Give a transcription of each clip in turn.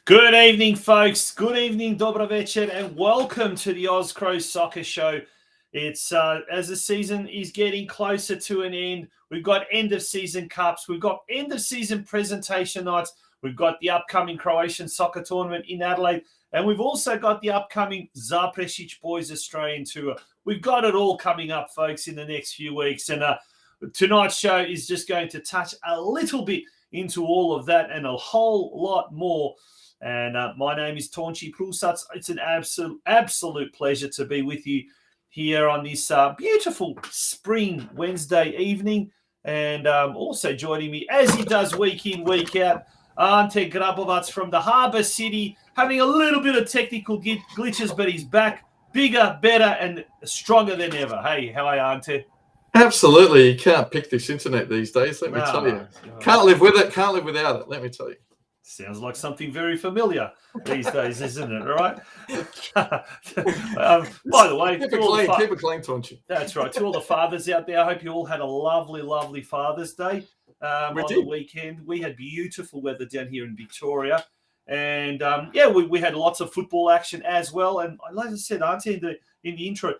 Good evening, folks. Good evening, dobra večer, and welcome to the Oz Cro Soccer Show. It's as the season is getting closer to an end, we've got end-of-season cups, we've got end-of-season presentation nights, we've got the upcoming Croatian soccer tournament in Adelaide, and we've also got the upcoming Zaprešić Boys Australian Tour. We've got it all coming up, folks, in the next few weeks, and tonight's show is just going to touch a little bit into all of that and a whole lot more. And my name is Tonči Prusac. It's an absolute pleasure to be with you here on this beautiful spring Wednesday evening. And also joining me, as he does week in, week out, Ante Grabovac from the Harbour City, having a little bit of technical glitches, but he's back, bigger, better, and stronger than ever. Hey, how are you, Ante? Absolutely. You can't pick this internet these days, let me tell you. Can't live with it, can't live without it, let me tell you. Sounds like something very familiar these days, isn't it? All right. By the way, keep it clean, Tonči. That's right. To all the fathers out there, I hope you all had a lovely, lovely Father's Day on the weekend. We had beautiful weather down here in Victoria, and we had lots of football action as well. And like I said, Auntie, in the intro,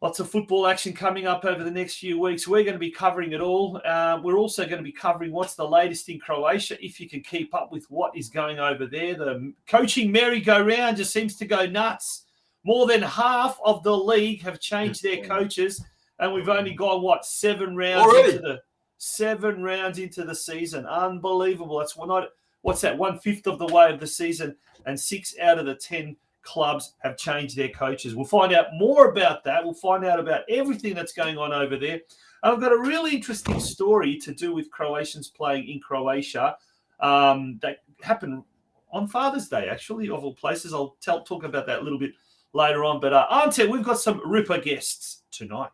lots of football action coming up over the next few weeks. We're going to be covering it all. We're also going to be covering what's the latest in Croatia, if you can keep up with what is going over there. The coaching merry-go-round just seems to go nuts. More than half of the league have changed their coaches, and we've only gone, 7 rounds already? 7 rounds into the season. Unbelievable. That's what's that, 1/5 of the way of the season, and 6 out of the 10 clubs have changed their coaches. We'll find out more about that. We'll find out about everything that's going on over there. And I've got a really interesting story to do with Croatians playing in Croatia that happened on Father's Day, actually, of all places. I'll talk about that a little bit later on. But Ante, we've got some ripper guests tonight.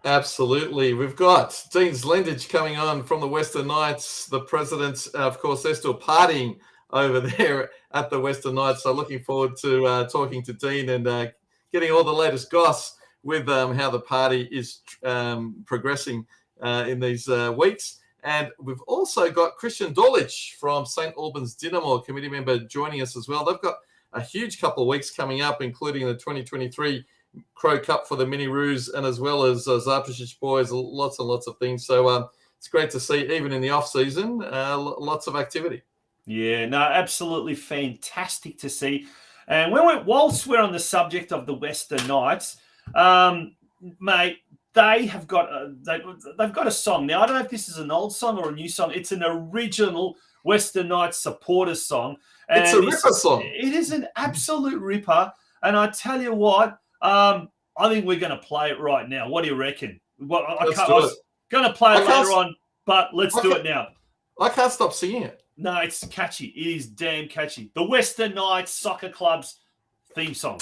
Absolutely. We've got Dean ZLENDIC coming on from the Western Knights. The presidents, of course, they're still partying over there at the Western Knights. So looking forward to talking to Dean and getting all the latest goss with how the party is progressing in these weeks. And we've also got KRISTIAN DOLIC from St. Albans Dinamo, committee member, joining us as well. They've got a huge couple of weeks coming up, including the 2023 Crow Cup for the Mini Roos, and as well as Zaprešić Boys, lots and lots of things. So it's great to see, even in the off-season, lots of activity. Yeah, no, absolutely fantastic to see. And whilst we're on the subject of the Western Knights, mate, they've got a song. Now, I don't know if this is an old song or a new song. It's an original Western Knights supporters song. And it's a ripper song. It is an absolute ripper. And I tell you what, I think we're going to play it right now. What do you reckon? Well, I was going to play it later on, but let's do it now. I can't stop singing it. No, it's catchy. It is damn catchy. The Western Knights Soccer Club's theme song.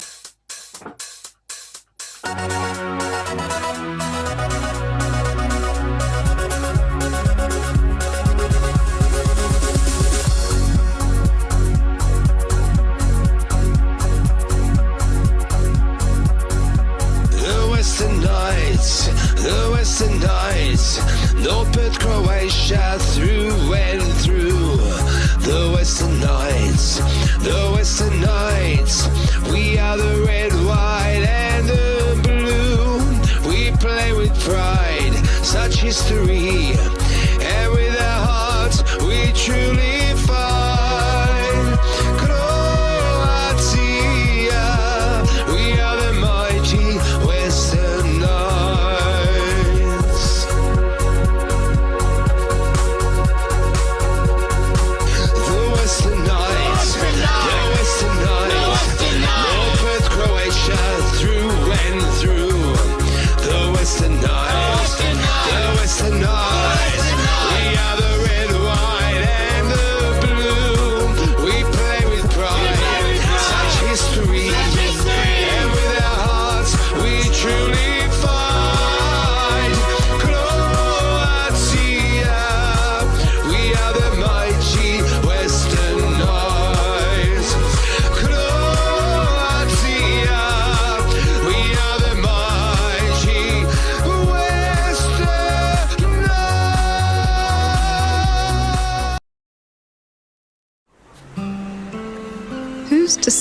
The Western Knights, no put Croatia through and through. The Western Knights, we are the red, white, and the blue. We play with pride, such history, and with our hearts we truly fight. Croatia, we are the mighty Western Knights.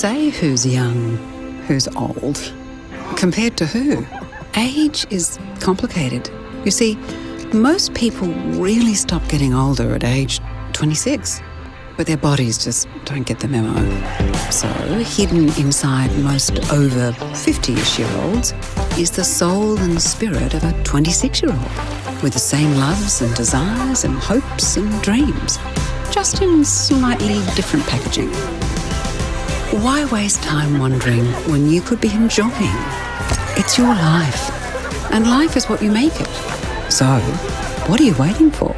say who's young, who's old. Compared to who? Age is complicated. You see, most people really stop getting older at age 26, but their bodies just don't get the memo. So, hidden inside most over 50-ish-year-olds is the soul and spirit of a 26-year-old, with the same loves and desires and hopes and dreams, just in slightly different packaging. Why waste time wondering when you could be enjoying? It's your life, and life is what you make it. So, what are you waiting for?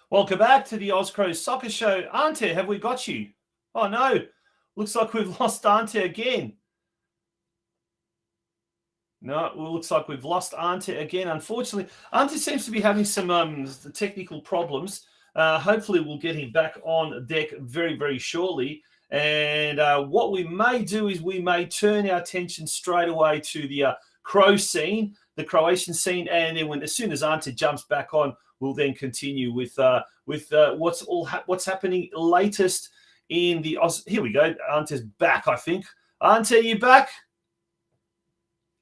Welcome back to the Oz Cro Soccer Show. Ante, have we got you? Oh, no. Looks like we've lost Ante again. No, it looks like we've lost Ante again, unfortunately. Ante seems to be having some technical problems. Hopefully, we'll get him back on deck very, very shortly. And what we may do is we may turn our attention straight away to the Crow scene, the Croatian scene. And then as soon as Ante jumps back on, we'll then continue with what's happening latest in the Oz. Here we go. Ante's back, I think. Ante, you back?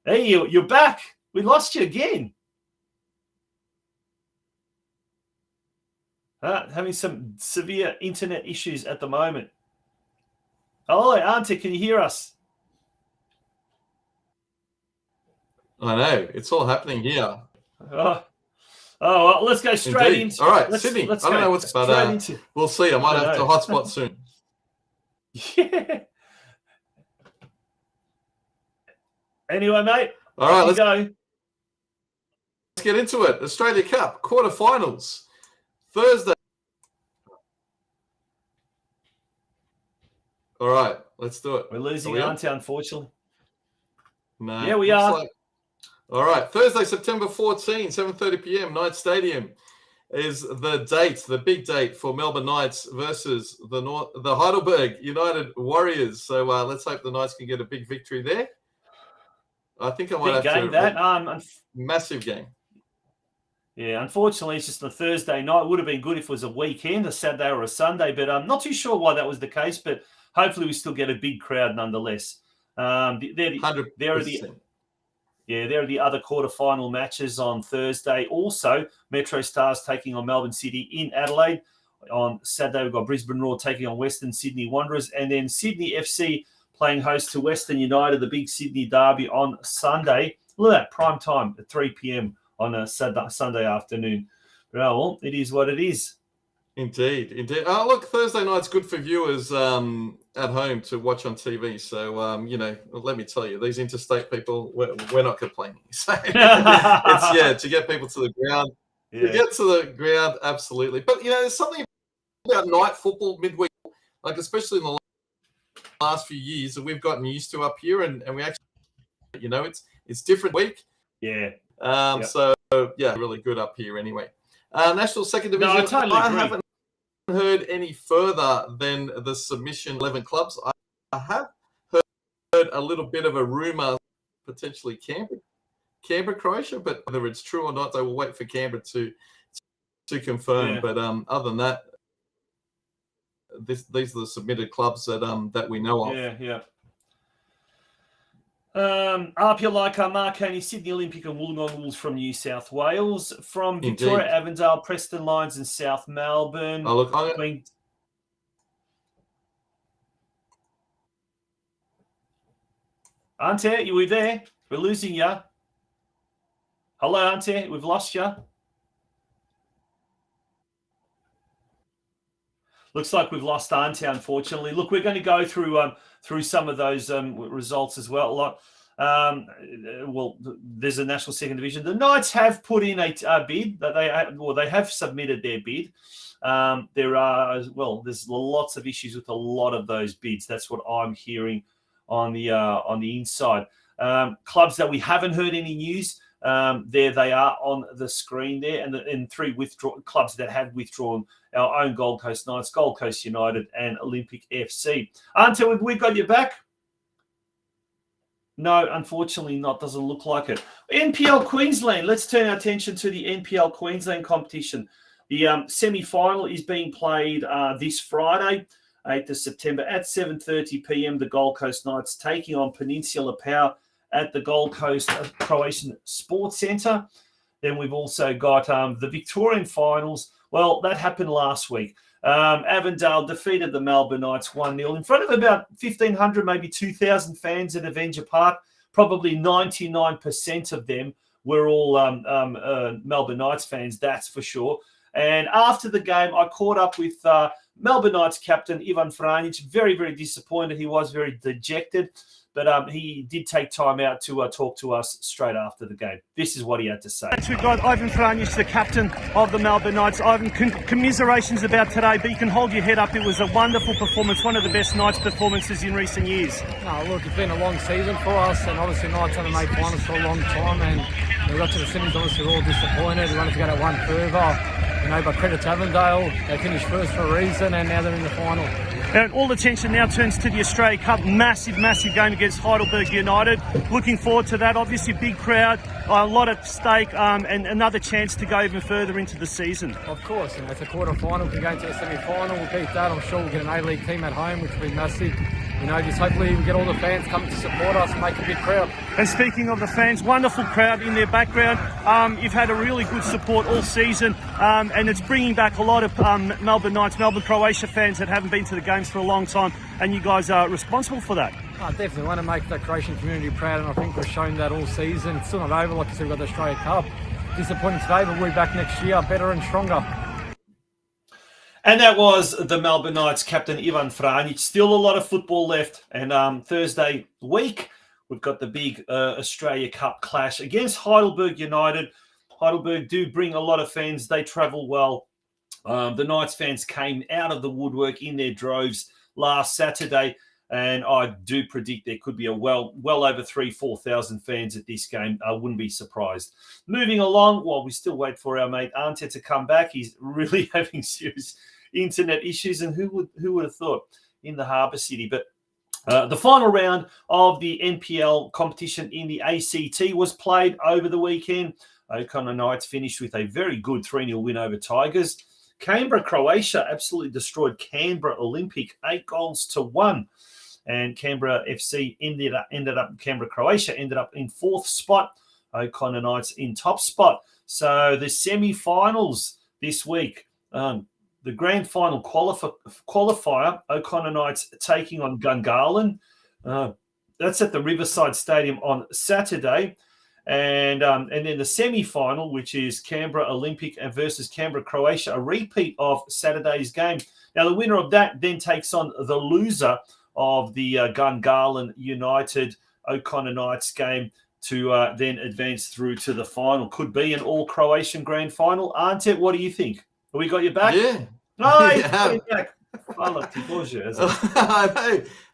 Hey, you're back. We lost you again. Having some severe internet issues at the moment. Hello, Ante, can you hear us? I know. It's all happening here. Oh, well, let's go straight into. All right, Sydney. I don't know what's, but we'll see. I might have to hotspot soon. Yeah. Anyway, mate. All right, let's go. Let's get into it. Australia Cup quarterfinals Thursday. All right, let's do it. We're losing Ante, unfortunately. No. Yeah, we are. All right, Thursday, September 14, 7:30 p.m. Knight Stadium is the date, the big date for Melbourne Knights versus the Heidelberg United Warriors. So let's hope the Knights can get a big victory there. I think I might have to. Massive game. Yeah, unfortunately, it's just a Thursday night. It would have been good if it was a weekend, a Saturday or a Sunday, but I'm not too sure why that was the case. But hopefully, we still get a big crowd nonetheless. There are the other quarterfinal matches on Thursday. Also, Metro Stars taking on Melbourne City in Adelaide. On Saturday, we've got Brisbane Roar taking on Western Sydney Wanderers. And then Sydney FC playing host to Western United, the big Sydney derby on Sunday. Look at that, prime time at 3 p.m. on a Sunday afternoon. Well, it is what it is. Indeed. Oh, look, Thursday night's good for viewers at home to watch on TV. So, let me tell you, these interstate people, we're not complaining. So, it's, to get people to the ground. Yeah. To get to the ground, absolutely. But, there's something about night football midweek, like especially in the last few years that we've gotten used to up here. And we actually, it's different week. Yeah. So, really good up here anheanyway. National Second Division. No, I totally agree. Haven't heard any further than the submission 11 clubs. I have heard a little bit of a rumor, potentially Canberra, Croatia, but whether it's true or not, they will wait for Canberra to confirm. Yeah. But other than that, these are the submitted clubs that we know of. Yeah. Apia Laika, Marconi, Sydney Olympic and Wollongong Wolves from New South Wales. From Victoria, Avondale, Preston Lions and South Melbourne. Oh, look, Ante, you were there? We're losing you. Hello, Ante. We've lost you. Looks like we've lost Ante, unfortunately. Look, we're going to go through some of those results as well. There's a National Second Division. The Knights have put in a bid that they have submitted their bid. There's lots of issues with a lot of those bids. That's what I'm hearing on the inside. Clubs that we haven't heard any news. There they are on the screen there, and 3 clubs that have withdrawn: our own Gold Coast Knights, Gold Coast United, and Olympic FC. Ante, have we got you back? No, unfortunately not. Doesn't look like it. NPL Queensland. Let's turn our attention to the NPL Queensland competition. The semi-final is being played this Friday, 8th of September at 7:30 p.m. The Gold Coast Knights taking on Peninsula Power at the Gold Coast Croatian Sports Centre. Then we've also got the Victorian finals. Well, that happened last week. Avondale defeated the Melbourne Knights 1-0 in front of about 1,500, maybe 2,000 fans at Avenger Park. Probably 99% of them were all Melbourne Knights fans, that's for sure. And after the game, I caught up with Melbourne Knights captain Ivan Franjic. Very, very disappointed. He was very dejected, but he did take time out to talk to us straight after the game. This is what he had to say. We've got Ivan Franjic, the captain of the Melbourne Knights. Ivan, commiserations about today, but you can hold your head up. It was a wonderful performance, one of the best Knights performances in recent years. No, look, it's been a long season for us, and obviously Knights haven't made finals for a long time, and we got to the semis, obviously we're all disappointed. We wanted to go to one further, but credit to Avondale. They finished first for a reason, and now they're in the final. And all attention now turns to the Australia Cup. Massive, massive game against Heidelberg United. Looking forward to that. Obviously, big crowd, a lot at stake, and another chance to go even further into the season. Of course, it's a quarter-final. We can go into the semi-final. We'll beat that. I'm sure we'll get an A-League team at home, which will be massive. Just hopefully we get all the fans coming to support us and make a big crowd. And speaking of the fans, wonderful crowd in their background. You've had a really good support all season, and it's bringing back a lot of Melbourne Knights, Melbourne Croatia fans that haven't been to the games for a long time, and you guys are responsible for that. I definitely want to make the Croatian community proud, and I think we've shown that all season. It's still not over, like you said, we've got the Australia Cup. Disappointing today, but we'll be back next year better and stronger. And that was the Melbourne Knights captain Ivan Franjic. Still a lot of football left. And Thursday week, we've got the big Australia Cup clash against Heidelberg United. Heidelberg do bring a lot of fans. They travel well. The Knights fans came out of the woodwork in their droves last Saturday. And I do predict there could be a well over 3,000-4,000 fans at this game. I wouldn't be surprised. Moving along, while we still wait for our mate Ante to come back, he's really having serious internet issues, and who would have thought in the Harbour City. But the final round of the NPL competition in the ACT was played over the weekend. O'Connor Knights finished with a very good 3-0 win over Tigers. Canberra, Croatia absolutely destroyed Canberra Olympic 8-1. And Canberra FC Canberra, Croatia ended up in 4th spot. O'Connor Knights in top spot. So the semi-finals this week. The grand final qualifier, O'Connor Knights taking on Gungahlin. That's at the Riverside Stadium on Saturday. And then the semi-final, which is Canberra Olympic versus Canberra Croatia, a repeat of Saturday's game. Now, the winner of that then takes on the loser of the Gungahlin United O'Connor Knights game to then advance through to the final. Could be an all-Croatian grand final. Ante, what do you think? Have we got you back? Yeah. No, he's back. I know.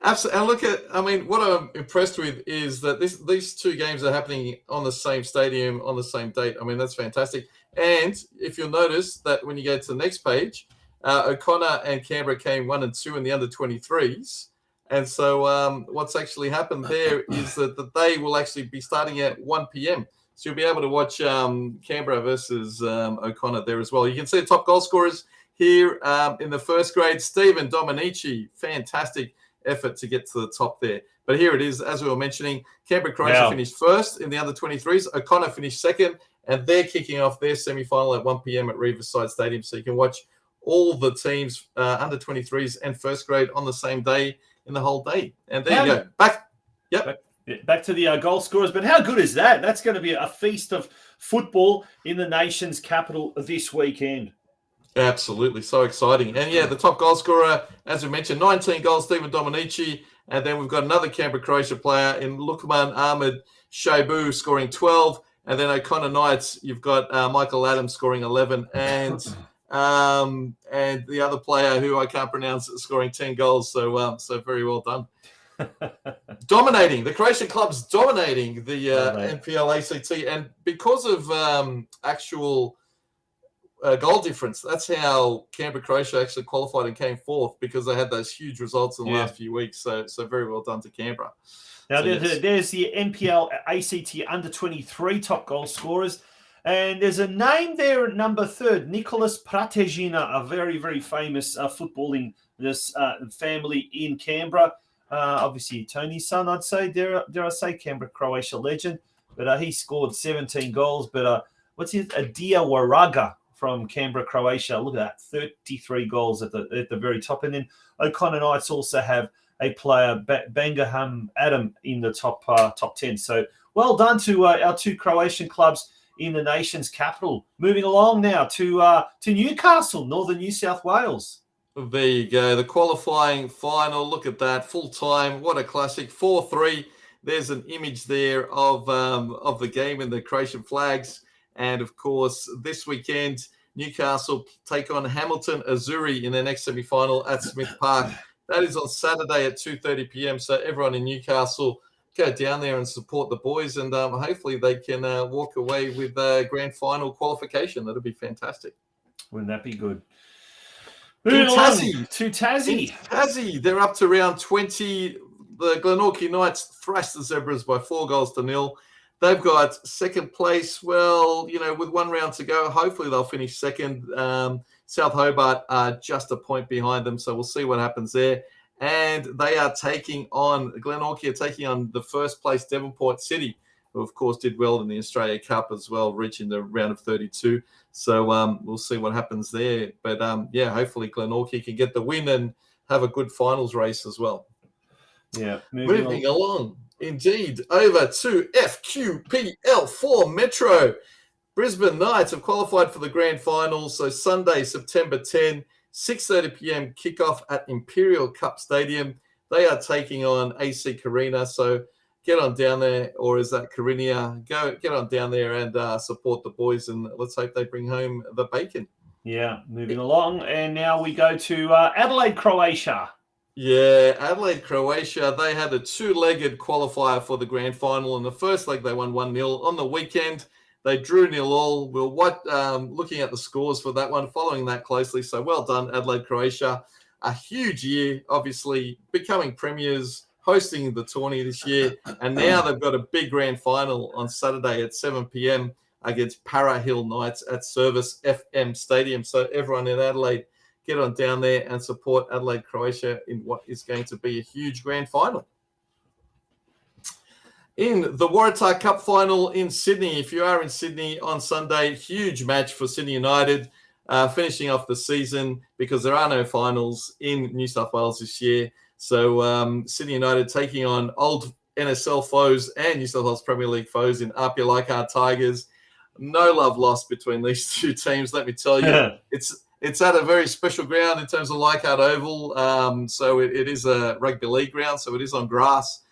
Absolutely. And what I'm impressed with is that these two games are happening on the same stadium on the same date. That's fantastic. And if you'll notice that when you go to the next page, O'Connor and Canberra came 1 and 2 in the under-23s. And so what's actually happened there is that they will actually be starting at 1 p.m. So you'll be able to watch Canberra versus O'Connor there as well. You can see the top goal scorers here in the first grade. Stephen Dominici, fantastic effort to get to the top there. But here it is, as we were mentioning, Canberra Croatia finished first in the under-23s. O'Connor finished second, and they're kicking off their semi-final at 1 p.m. at Riverside Stadium. So you can watch all the teams, under-23s and first grade, on the same day in the whole day. And there you go. Back to the goal scorers. But how good is that? That's going to be a feast of football in the nation's capital this weekend. Absolutely. So exciting. And the top goal scorer, as we mentioned, 19 goals, Stephen Dominici. And then we've got another Canberra Croatia player in Lukman Ahmed Shabu scoring 12. And then O'Connor Knights, you've got Michael Adams scoring 11. And the other player who I can't pronounce scoring 10 goals. So very well done. Dominating. The Croatian club's dominating the NPL ACT. And because of actual goal difference, that's how Canberra Croatia actually qualified and came fourth, because they had those huge results in the last few weeks. So very well done to Canberra. Now, there's the NPL ACT under-23 top goal scorers. And there's a name there at number 3, Nicholas Pratejina, a very, very famous footballing family in Canberra. Obviously, Tony's son, I'd say, dare I say, Canberra Croatia legend. But he scored 17 goals. But what's his? Adia Waraga from Canberra Croatia. Look at that, 33 goals at the very top. And then O'Connor Knights also have a player, Bangaham Adam, in the top 10. So well done to our 2 Croatian clubs in the nation's capital. Moving along now to Newcastle, northern New South Wales. There you go. The qualifying final. Look at that. Full time. What a classic. 4-3. There's an image there of the game in the Croatian flags. And of course, this weekend, Newcastle take on Hamilton Azuri in their next semi-final at Smith Park. That is on Saturday at 2:30 p.m. So everyone in Newcastle, go down there and support the boys, and hopefully they can walk away with a grand final qualification. That'll be fantastic. Wouldn't that be good? In Tassie. To Tassie. Tassie, they're up to round 20. The Glenorchy Knights thrashed the Zebras by 4-0. They've got second place. Well, with 1 round to go, hopefully they'll finish second. South Hobart are just a point behind them, so we'll see what happens there. And they are Glenorchy are taking on the first place Devonport City, who of course did well in the Australia Cup as well, reaching the round of 32. So we'll see what happens there. But hopefully Glenorchy can get the win and have a good finals race as well. Yeah. Moving along, indeed, over to FQPL4 Metro. Brisbane Knights have qualified for the grand final. So Sunday, September 10, 6:30 p.m. kickoff at Imperial Cup Stadium. They are taking on AC Carina. So get on down there, or is that Carinia? Get on down there and support the boys, and let's hope they bring home the bacon. Yeah, moving along. And now we go to Adelaide, Croatia. Yeah, Adelaide, Croatia. They had a 2-legged qualifier for the grand final. In the first leg, they won 1-0. On the weekend, they drew 0-0. We're looking at the scores for that one, following that closely. So well done, Adelaide, Croatia. A huge year, obviously, becoming premiers, hosting the tourney this year. And now they've got a big grand final on Saturday at 7 p.m. against Para Hill Knights at Service FM Stadium. So everyone in Adelaide, get on down there and support Adelaide, Croatia in what is going to be a huge grand final. In the Waratah Cup final in Sydney, if you are in Sydney on Sunday, huge match for Sydney United, finishing off the season because there are no finals in New South Wales this year. So Sydney United taking on old NSL foes and New South Wales Premier League foes in Apia Leichhardt Tigers. No love lost between these two teams, let me tell you. It's at a very special ground in terms of Leichhardt Oval. So it is a rugby league ground, so it is on grass.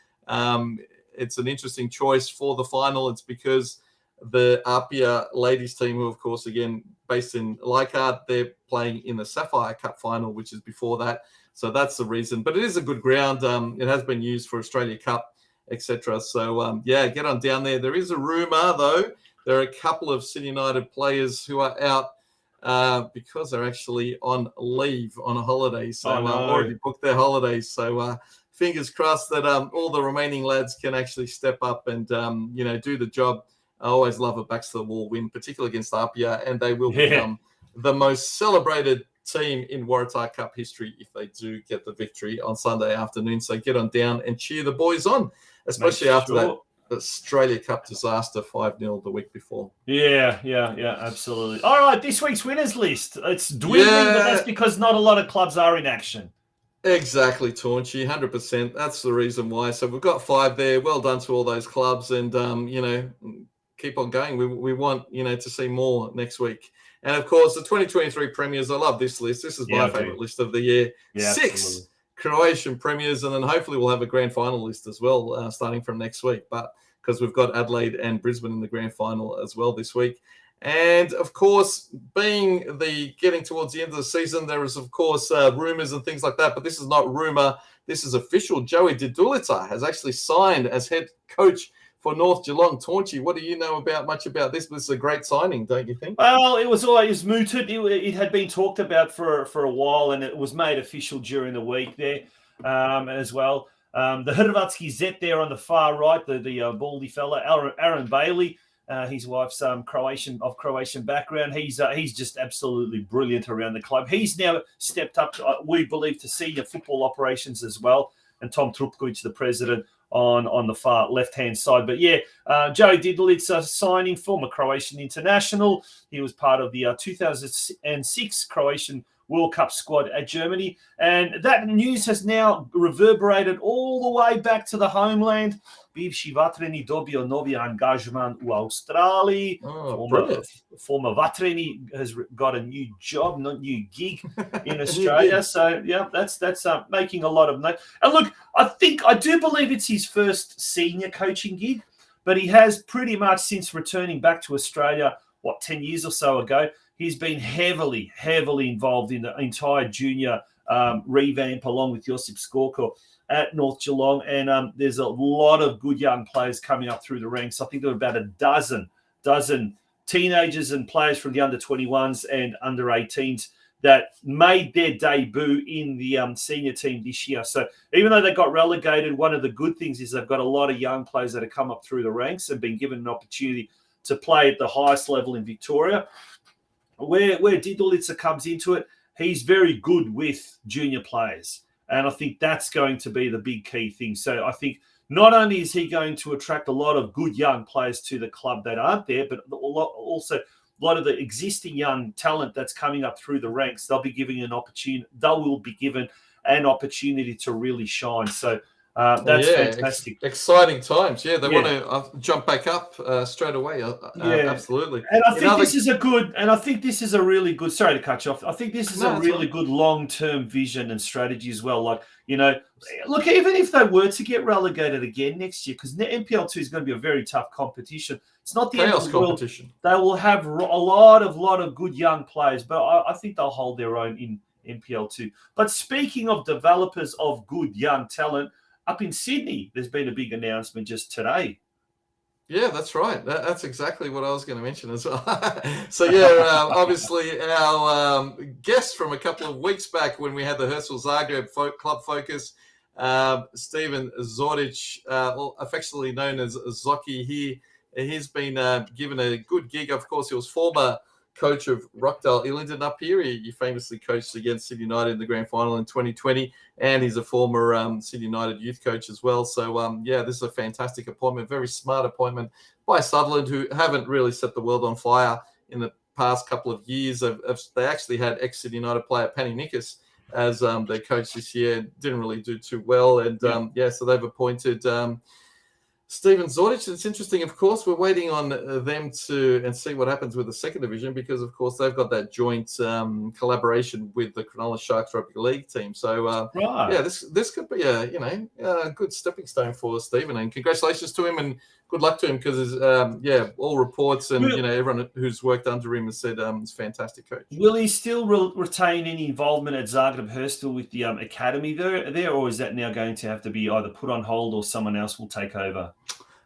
It's an interesting choice for the final. It's because the Apia ladies team, who of course, again, based in Leichhardt, they're playing in the Sapphire Cup final, which is before that. So that's the reason. But it is a good ground. It has been used for Australia Cup, etc. So, get on down there. There is a rumour, though. There are a couple of Sydney United players who are out because they're actually on leave, on a holiday. So already booked their holidays. So fingers crossed that all the remaining lads can actually step up and, do the job. I always love a backs-to-the-wall win, particularly against Apia, and they will become the most celebrated team in Waratah Cup history if they do get the victory on Sunday afternoon. So get on down and cheer the boys on, especially after that Australia Cup disaster 5-0 the week before. Yeah, absolutely. All right, this week's winners list. It's dwindling, but that's because not a lot of clubs are in action. Exactly, Taunchy, 100%. That's the reason why. So we've got 5 there. Well done to all those clubs, and keep on going. We want to see more next week. And of course, the 2023 premiers. I love this list. This is my favorite list of the year. Yeah, 6 absolutely. Croatian premiers, and then hopefully we'll have a grand final list as well, starting from next week. But because we've got Adelaide and Brisbane in the grand final as well this week. And of course, being getting towards the end of the season, there is of course rumors and things like that. But this is not rumor. This is official. Joey Didulita has actually signed as head coach for North Geelong. Taunchi, what do you know much about this? This is a great signing, don't you think? Well, it was always mooted. It had been talked about for a while, and it was made official during the week there as well. The Hrvatski Zet there on the far right, the baldy fella, Aaron Bailey. His wife's Croatian background. He's just absolutely brilliant around the club. He's now stepped up, we believe, to senior football operations as well. And Tom Trupkovic, the president, on the far left-hand side. But yeah, Joey Didulit's signing, former Croatian international. He was part of the 2006 Croatian World Cup squad at Germany. And that news has now reverberated all the way back to the homeland. Bivši Vatreni dobio novi angažman u Australiji. Former Vatreni has got a new job, not new gig in Australia. So yeah, that's making a lot of noise. And look, I do believe it's his first senior coaching gig, but he has pretty much since returning back to Australia, 10 years or so ago, he's been heavily involved in the entire junior revamp along with Josip Skorko at North Geelong. And there's a lot of good young players coming up through the ranks. I think there were about a dozen teenagers and players from the under-21s and under-18s that made their debut in the senior team this year. So even though they got relegated, one of the good things is they've got a lot of young players that have come up through the ranks and been given an opportunity to play at the highest level in Victoria. Where Didulitsa comes into it, he's very good with junior players. And I think that's going to be the big key thing. So I think not only is he going to attract a lot of good young players to the club that aren't there, but also a lot of the existing young talent that's coming up through the ranks, they'll be given an opportunity. They will be given an opportunity to really shine. So that's fantastic. Exciting times. Yeah, they want to jump back up straight away. Absolutely. And I think this is a really good, sorry to cut you off. I think this is a really good long-term vision and strategy as well. Like, look, even if they were to get relegated again next year, because NPL 2 is going to be a very tough competition. It's not the end of the competition. They will have a lot of good young players, but I think they'll hold their own in NPL 2. But speaking of developers of good young talent, up in Sydney, there's been a big announcement just today. Yeah, that's right. That's exactly what I was going to mention as well. So, yeah, obviously our guest from a couple of weeks back when we had the Herstal Zagreb Club Focus, Stephen Zordic, affectionately known as Zoki, he's been given a good gig. Of course, he was former coach of Rockdale Illingdon up here. He famously coached against Sydney United in the grand final in 2020, and he's a former Sydney United youth coach as well. So, this is a fantastic appointment, very smart appointment by Sutherland, who haven't really set the world on fire in the past couple of years. They actually had ex-Sydney United player Penny Nickus as their coach this year. Didn't really do too well. And, so they've appointed Stephen Zordic. It's interesting, of course, we're waiting on them and see what happens with the second division because, of course, they've got that joint collaboration with the Cronulla Sharks Rugby League team. So, this could be a good stepping stone for Stephen. And congratulations to him and good luck to him because, all reports and, everyone who's worked under him has said he's a fantastic coach. Will he still retain any involvement at Zagreb Herstal with the academy there, or is that now going to have to be either put on hold or someone else will take over?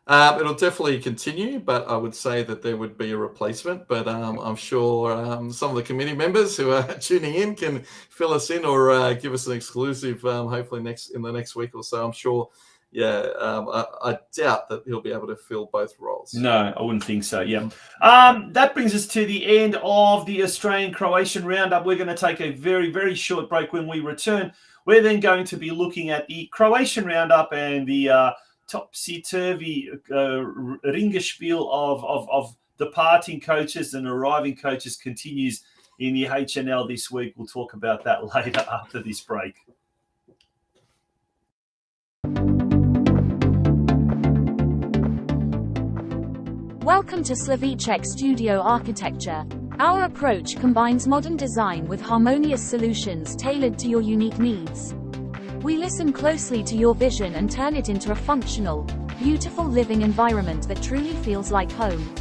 It'll definitely continue, but I would say that there would be a replacement. But I'm sure some of the committee members who are tuning in can fill us in or give us an exclusive, hopefully in the next week or so. I'm sure. I doubt that he'll be able to fill both roles. No, I wouldn't think so, yeah. That brings us to the end of the Australian-Croatian roundup. We're going to take a very, very short break. When we return, we're then going to be looking at the Croatian roundup and the topsy-turvy ringerspiel of departing coaches and arriving coaches continues in the HNL this week. We'll talk about that later after this break. Welcome to Slavicek Studio Architecture. Our approach combines modern design with harmonious solutions tailored to your unique needs. We listen closely to your vision and turn it into a functional, beautiful living environment that truly feels like home.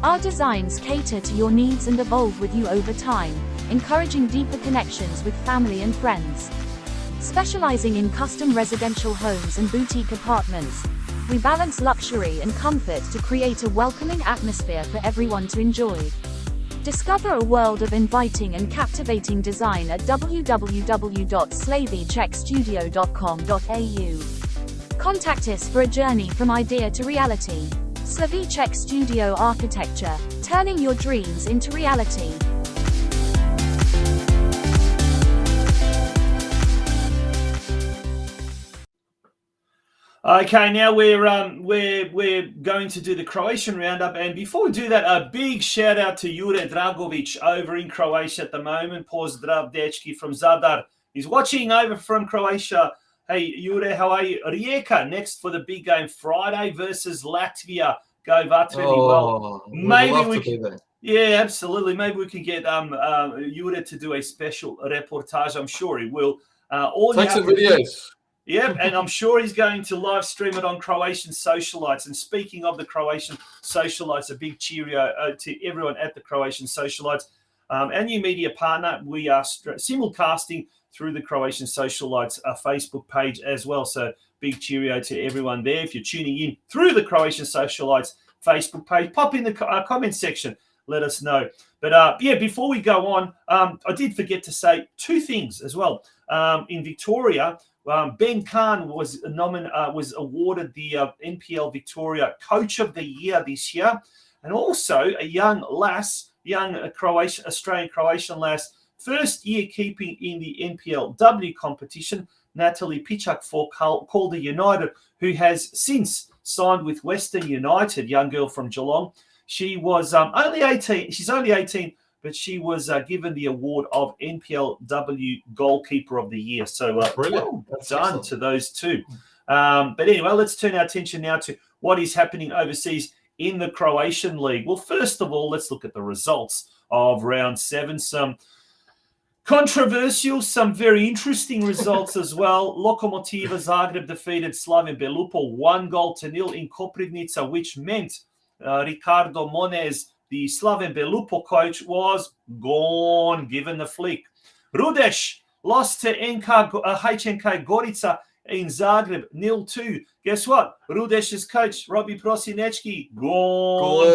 Our designs cater to your needs and evolve with you over time, encouraging deeper connections with family and friends. Specializing in custom residential homes and boutique apartments, we balance luxury and comfort to create a welcoming atmosphere for everyone to enjoy. Discover a world of inviting and captivating design at www.slavichekstudio.com.au. Contact us for a journey from idea to reality. Slavichek Studio Architecture, turning your dreams into reality. Okay, now we're going to do the Croatian roundup, and before we do that, a big shout out to Jure Dragovic over in Croatia at the moment. Pozdrav dečki from Zadar. He's watching over from Croatia. Hey Jure, how are you? Rijeka next for the big game Friday versus Latvia. Go Vatreni. Well, maybe we can. Yeah, absolutely. Maybe we can get Jure to do a special reportage. I'm sure he will. Take some videos. Yeah, and I'm sure he's going to live stream it on Croatian Socialites. And speaking of the Croatian Socialites, a big cheerio to everyone at the Croatian Socialites. Our new media partner, we are simulcasting through the Croatian Socialites Facebook page as well. So big cheerio to everyone there. If you're tuning in through the Croatian Socialites Facebook page, pop in the comment section. Let us know. But yeah, before we go on, I did forget to say two things as well. In Victoria, Ben Khan was awarded the NPL Victoria Coach of the Year this year, and also a young Australian-Croatian lass, first year keeping in the NPLW competition, Natalie Pichak for Calder United, who has since signed with Western United, young girl from Geelong. She was only 18. She's only 18. But she was given the award of NPLW Goalkeeper of the Year. So well done to those two. But anyway, let's turn our attention now to what is happening overseas in the Croatian League. Well, first of all, let's look at the results of round 7. Some controversial, some very interesting results as well. Lokomotiva Zagreb defeated Slaven Belupo 1-0 in Koprivnica, which meant Ricardo Monez, the Slaven Belupo coach, was gone, given the flick. Rudeš lost to HNK Gorica in Zagreb 0-2. Guess what? Rudeš's coach, Robbie Prosinečki, gone.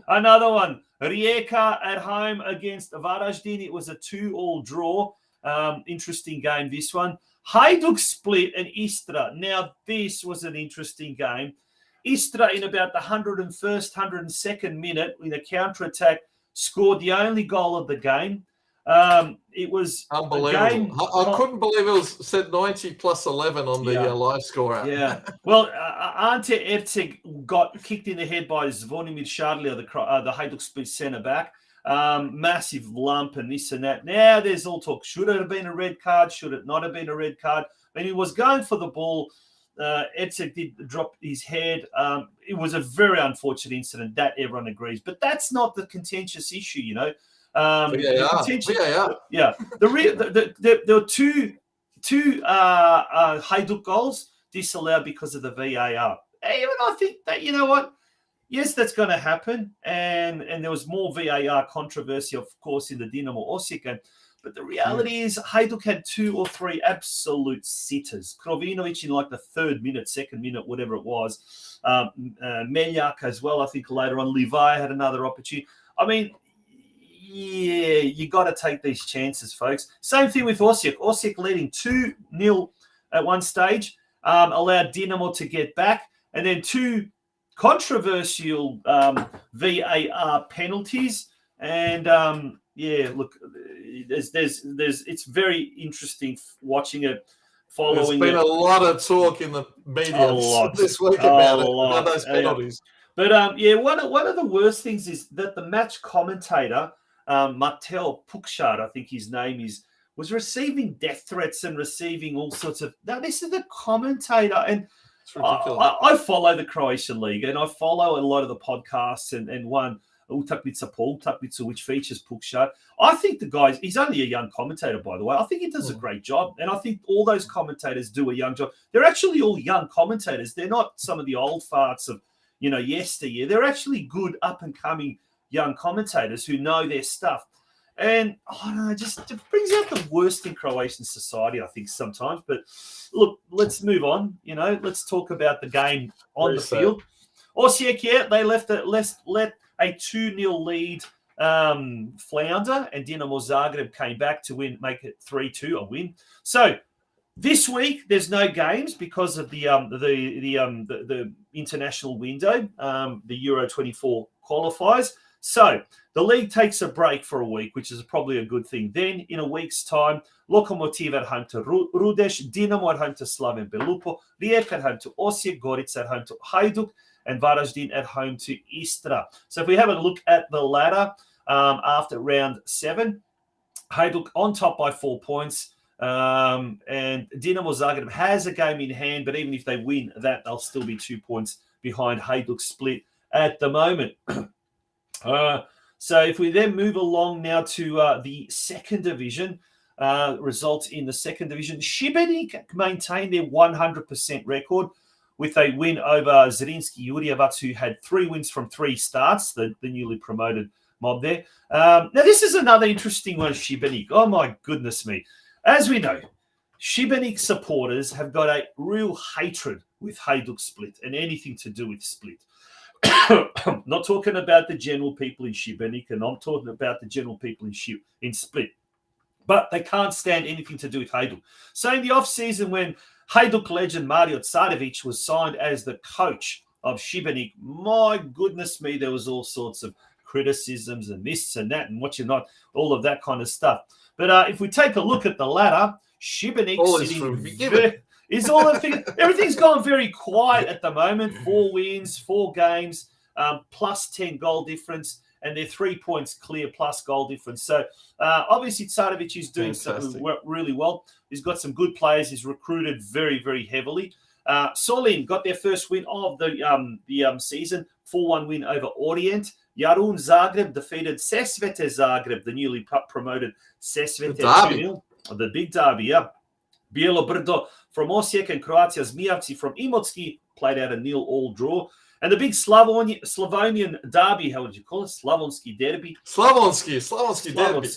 Another one. Rijeka at home against Varaždin. It was a 2-2 draw. Interesting game, this one. Hajduk Split and Istra. Now, this was an interesting game. Istra, in about the 101st, 102nd minute, in a counter-attack, scored the only goal of the game. It was unbelievable. I couldn't believe it was said 90 plus 11 on the live scorer. Yeah. Well, Ante Erceg got kicked in the head by Zvonimir Šarlija, the Hajduk Split centre-back. Massive lump and this and that. Now there's all talk. Should it have been a red card? Should it not have been a red card? I mean, he was going for the ball. Erceg did drop his head. It was a very unfortunate incident, that everyone agrees. But that's not the contentious issue, you know. VAR. Yeah. There were two Hajduk goals disallowed because of the VAR. Even I think that, you know what? Yes, that's going to happen. And there was more VAR controversy, of course, in the Dinamo Osijek game. But the reality is Hajduk had 2 or 3 absolute sitters. Krovinovic in like the 3rd minute, 2nd minute, whatever it was. Meljak as well, I think later on. Levi had another opportunity. I mean, yeah, you got to take these chances, folks. Same thing with Osijek. Osijek leading 2-0 at one stage, allowed Dinamo to get back. And then 2 controversial VAR penalties. And yeah, look, it's very interesting watching it, following. There's been a lot of talk in the media this week about those penalties. But yeah, one of the worst things is that the match commentator, Mateo Pukshar, I think his name is, was receiving death threats and receiving all sorts of. Now this is the commentator, and I follow the Croatian League and I follow a lot of the podcasts and one. Utakmica, which features Pukshar. I think the guy, he's only a young commentator, by the way. I think he does a great job. And I think all those commentators do a young job. They're actually all young commentators. They're not some of the old farts of, yesteryear. They're actually good up-and-coming young commentators who know their stuff. And I don't know, just it brings out the worst in Croatian society, I think, sometimes. But look, let's move on. Let's talk about the game on the field. Osijek, they let a 2-0 lead flounder, and Dinamo Zagreb came back to make it 3-2, a win. So this week there's no games because of the international window, the Euro 24 qualifiers. So the league takes a break for a week, which is probably a good thing. Then in a week's time, Lokomotiv at home to Rudeš, Dinamo at home to Slaven Belupo, Rijeka at home to Osijek, Gorica at home to Hajduk, and Varaždin at home to Istra. So if we have a look at the ladder after round 7, Hajduk on top by 4 points. And Dinamo Zagreb has a game in hand, but even if they win that, they'll still be 2 points behind Hajduk Split at the moment. So if we then move along now to the second division, results in the second division, Šibenik maintained their 100% record with a win over Zrinski Jurjevac, who had 3 wins from 3 starts, the newly promoted mob there. Now, this is another interesting one, Šibenik. Oh, my goodness me. As we know, Šibenik supporters have got a real hatred with Hajduk Split and anything to do with Split. I'm not talking about the general people in Šibenik, and I'm talking about the general people in Split. But they can't stand anything to do with Hajduk. So in the off-season, when Hajduk legend Mario Tsarevic was signed as the coach of Šibenik, my goodness me, there was all sorts of criticisms and this and that and what you're not, all of that kind of stuff. But if we take a look at the ladder, Šibenik is all the thing. Everything's gone very quiet at the moment. 4 wins, 4 games, plus 10 goal difference, and they're 3 points clear plus goal difference. So obviously Tsarevic is doing something really well. He's got some good players. He's recruited very, very heavily. Solin got their first win of the season, 4-1 win over Orient. Jarun Zagreb defeated Sesvete Zagreb, the newly promoted Sesvete 2-0. The big derby, yeah. Bijelo Brdo from Osijek and Croatia Zmijavci from Imotski played out a 0-0 draw. And the big Slavonian derby, how would you call it? Slavonski derby. Slavonski derby.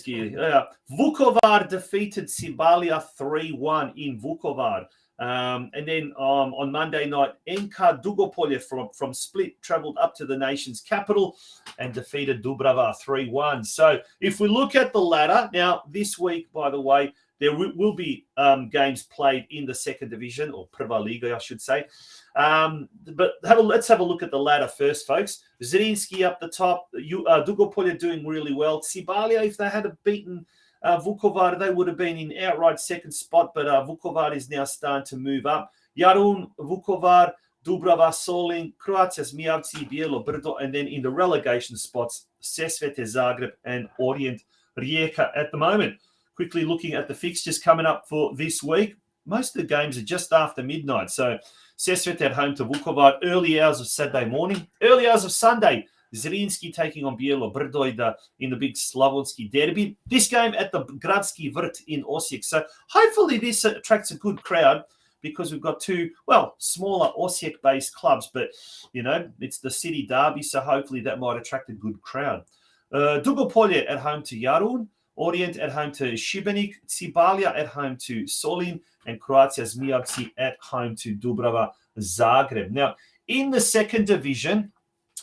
Vukovar defeated Cibalia 3-1 in Vukovar. And then on Monday night, NK Dugopolje from Split travelled up to the nation's capital and defeated Dubrava 3-1. So if we look at the ladder, now this week, by the way, there will be games played in the second division, or Prva Liga, I should say. But let's have a look at the ladder first, folks. Zrinski up the top, Dugopolje doing really well. Cibalia, if they had beaten Vukovar, they would have been in outright second spot, but Vukovar is now starting to move up. Jarun, Vukovar, Dubrava, Solin, Croatia Zmijavci, Bijelo Brdo, and then in the relegation spots, Sesvete Zagreb and Orient Rijeka at the moment. Quickly looking at the fixtures coming up for this week, most of the games are just after midnight. So Sesvete at home to Vukovar, early hours of Saturday morning, early hours of Sunday. Zrinski taking on Bijelo Brdo in the big Slavonski derby. This game at the Gradski Vrt in Osijek. So hopefully this attracts a good crowd because we've got 2, smaller Osijek-based clubs. But, it's the city derby, so hopefully that might attract a good crowd. Dugopolje at home to Jarun. Orient at home to Šibenik. Cibalia at home to Solin. And Croatia Zmijavci at home to Dubrava Zagreb. Now, in the second division,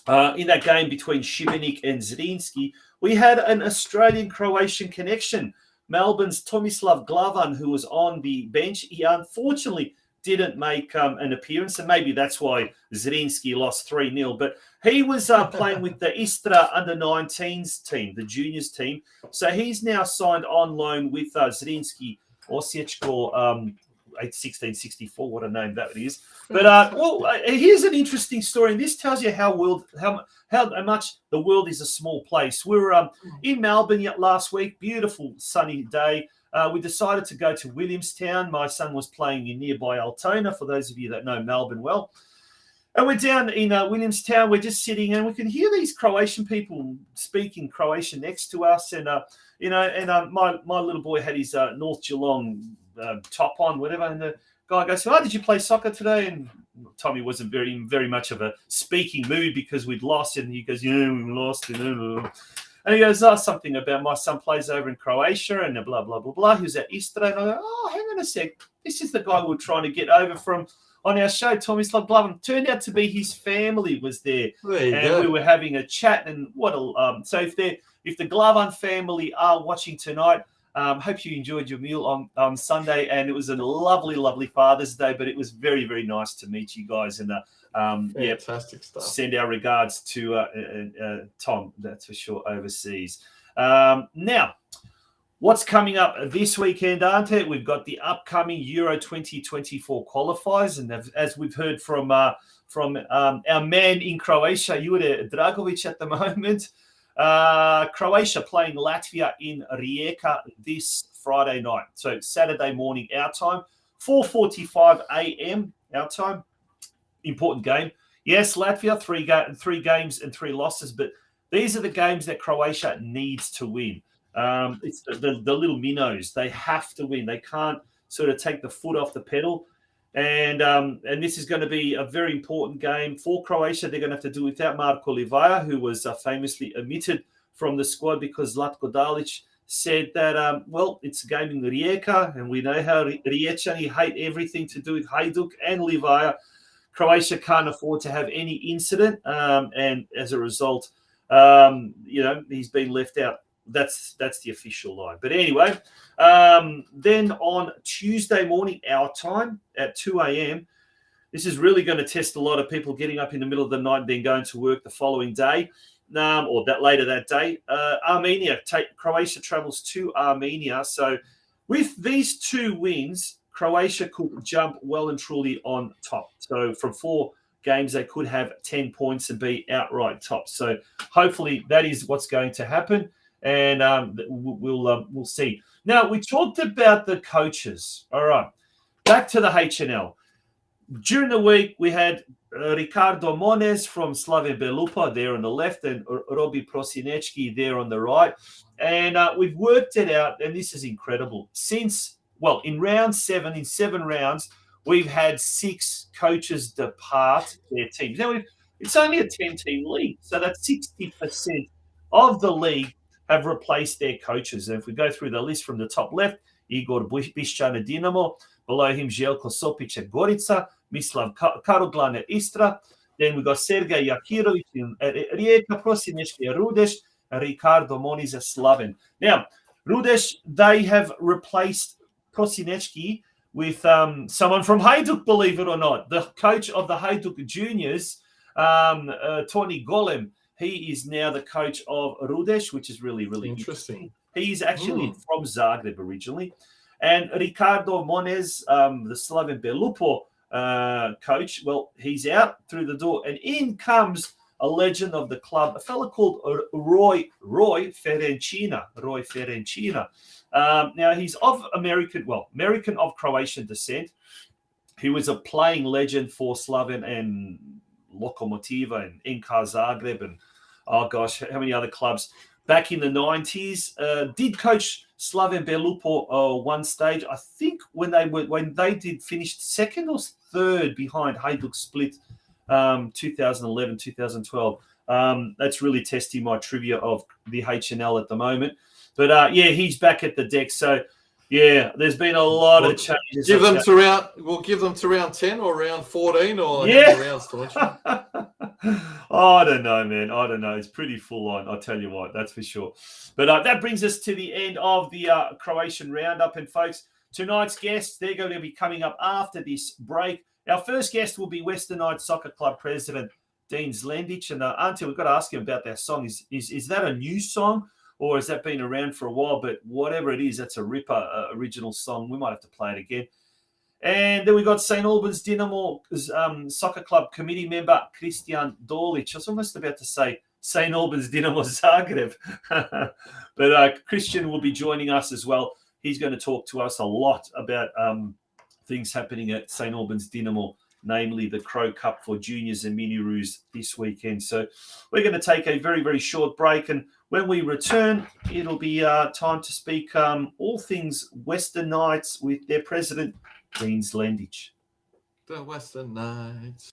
in that game between Šibenik and Zrinski, we had an Australian-Croatian connection. Melbourne's Tomislav Glavan, who was on the bench, he unfortunately didn't make an appearance, and maybe that's why Zrinski lost 3-0. But he was playing with the Istra under-19s team, the juniors team. So he's now signed on loan with Zrinski Osijek, 1664, what a name that is. But here's an interesting story, and this tells you how much the world is a small place. We were in Melbourne last week, beautiful sunny day. We decided to go to Williamstown. My son was playing in nearby Altona, for those of you that know Melbourne well. And we're down in Williamstown. We're just sitting, and we can hear these Croatian people speaking Croatian next to us. And my little boy had his North Geelong top on, whatever. And the guy goes, "Oh, did you play soccer today?" And Tommy wasn't very much of a speaking mood because we'd lost, and he goes, "Yeah, we lost." And he goes, something about my son plays over in Croatia and blah, blah, blah, blah. He was at Istra. And I go, hang on a sec. This is the guy we're trying to get over from on our show, Tommy Sluglovin. Turned out to be his family was there. We were having a chat. And so if the Glovan family are watching tonight, hope you enjoyed your meal on Sunday. And it was a lovely, lovely Father's Day. But it was very, very nice to meet you guys. And fantastic stuff. Send our regards to Tom, that's for sure, overseas. Now, what's coming up this weekend, Ante? We've got the upcoming Euro 2024 qualifiers, and as we've heard from our man in Croatia, Jure Dragovic at the moment. Croatia playing Latvia in Rijeka this Friday night. So Saturday morning our time, 4:45 a.m. our time. Important game. Yes, Latvia, three games and 3 losses, but these are the games that Croatia needs to win. It's the little minnows. They have to win. They can't sort of take the foot off the pedal. And this is going to be a very important game for Croatia. They're going to have to do without Marko Livaja, who was famously omitted from the squad because Zlatko Dalic said that, it's a game in Rijeka, and we know how Riječani hate everything to do with Hajduk and Livaja. Croatia can't afford to have any incident, and as a result, he's been left out. That's the official line. But anyway, then on Tuesday morning, our time at 2 a.m., this is really going to test a lot of people getting up in the middle of the night and then going to work the following day, or that later that day. Croatia travels to Armenia. So with these 2 wins, Croatia could jump well and truly on top. So from 4 games, they could have 10 points and be outright top. So hopefully that is what's going to happen, and we'll see. Now, we talked about the coaches. All right, back to the HNL. During the week, we had Ricardo Moniz from Slaven Belupa there on the left and Robi Prosinečki there on the right. And we've worked it out, and this is incredible. In round 7, in 7 rounds, we've had 6 coaches depart their teams. Now, it's only a 10-team league, so that's 60% of the league have replaced their coaches. And if we go through the list from the top left, Igor Bišćan at Dinamo, below him Željko Sopić at Gorica, Mislav Karoglan at Istra, then we've got Sergej Jakirović at Rijeka, Prosinečki at Rudeš, and Ricardo Moniz at Slaven. Now, Rudeš, they have replaced Prosinečki with someone from Hajduk, believe it or not. The coach of the Hajduk juniors, Toni Golem, he is now the coach of Rudeš, which is really, really interesting. He's actually from Zagreb originally. And Ricardo Moniz, the Slaven Belupo coach, he's out through the door. And in comes a legend of the club, a fellow called Roy Ferencina. Now, he's of American of Croatian descent. He was a playing legend for Slaven and Lokomotiva and NK Zagreb and, how many other clubs. Back in the 90s, did coach Slaven Belupo one stage. I think when they did finished 2nd or 3rd behind Hajduk Split, 2011, 2012. That's really testing my trivia of the HNL at the moment. But he's back at the deck. So there's been a lot of changes. We'll give them to round 10 or round 14 or how many rounds to each one? I don't know, man. I don't know. It's pretty full on. I'll tell you what, that's for sure. But that brings us to the end of the Croatian roundup. And folks, tonight's guests, they're going to be coming up after this break. Our first guest will be Western Knights Soccer Club President DEAN ZLENDIC. And Ante, we've got to ask him about that song. Is that a new song? Or has that been around for a while? But whatever it is, that's a ripper original song. We might have to play it again. And then we got St. Albans Dinamo Soccer Club committee member KRISTIAN DOLIC. I was almost about to say St. Albans Dinamo Zagreb. But Christian will be joining us as well. He's going to talk to us a lot about things happening at St. Albans Dinamo, namely the Crow Cup for juniors and mini-roos this weekend. So we're going to take a very, very short break. And when we return, it'll be time to speak all things Western Knights with their president, DEAN ZLENDIC. The Western Knights.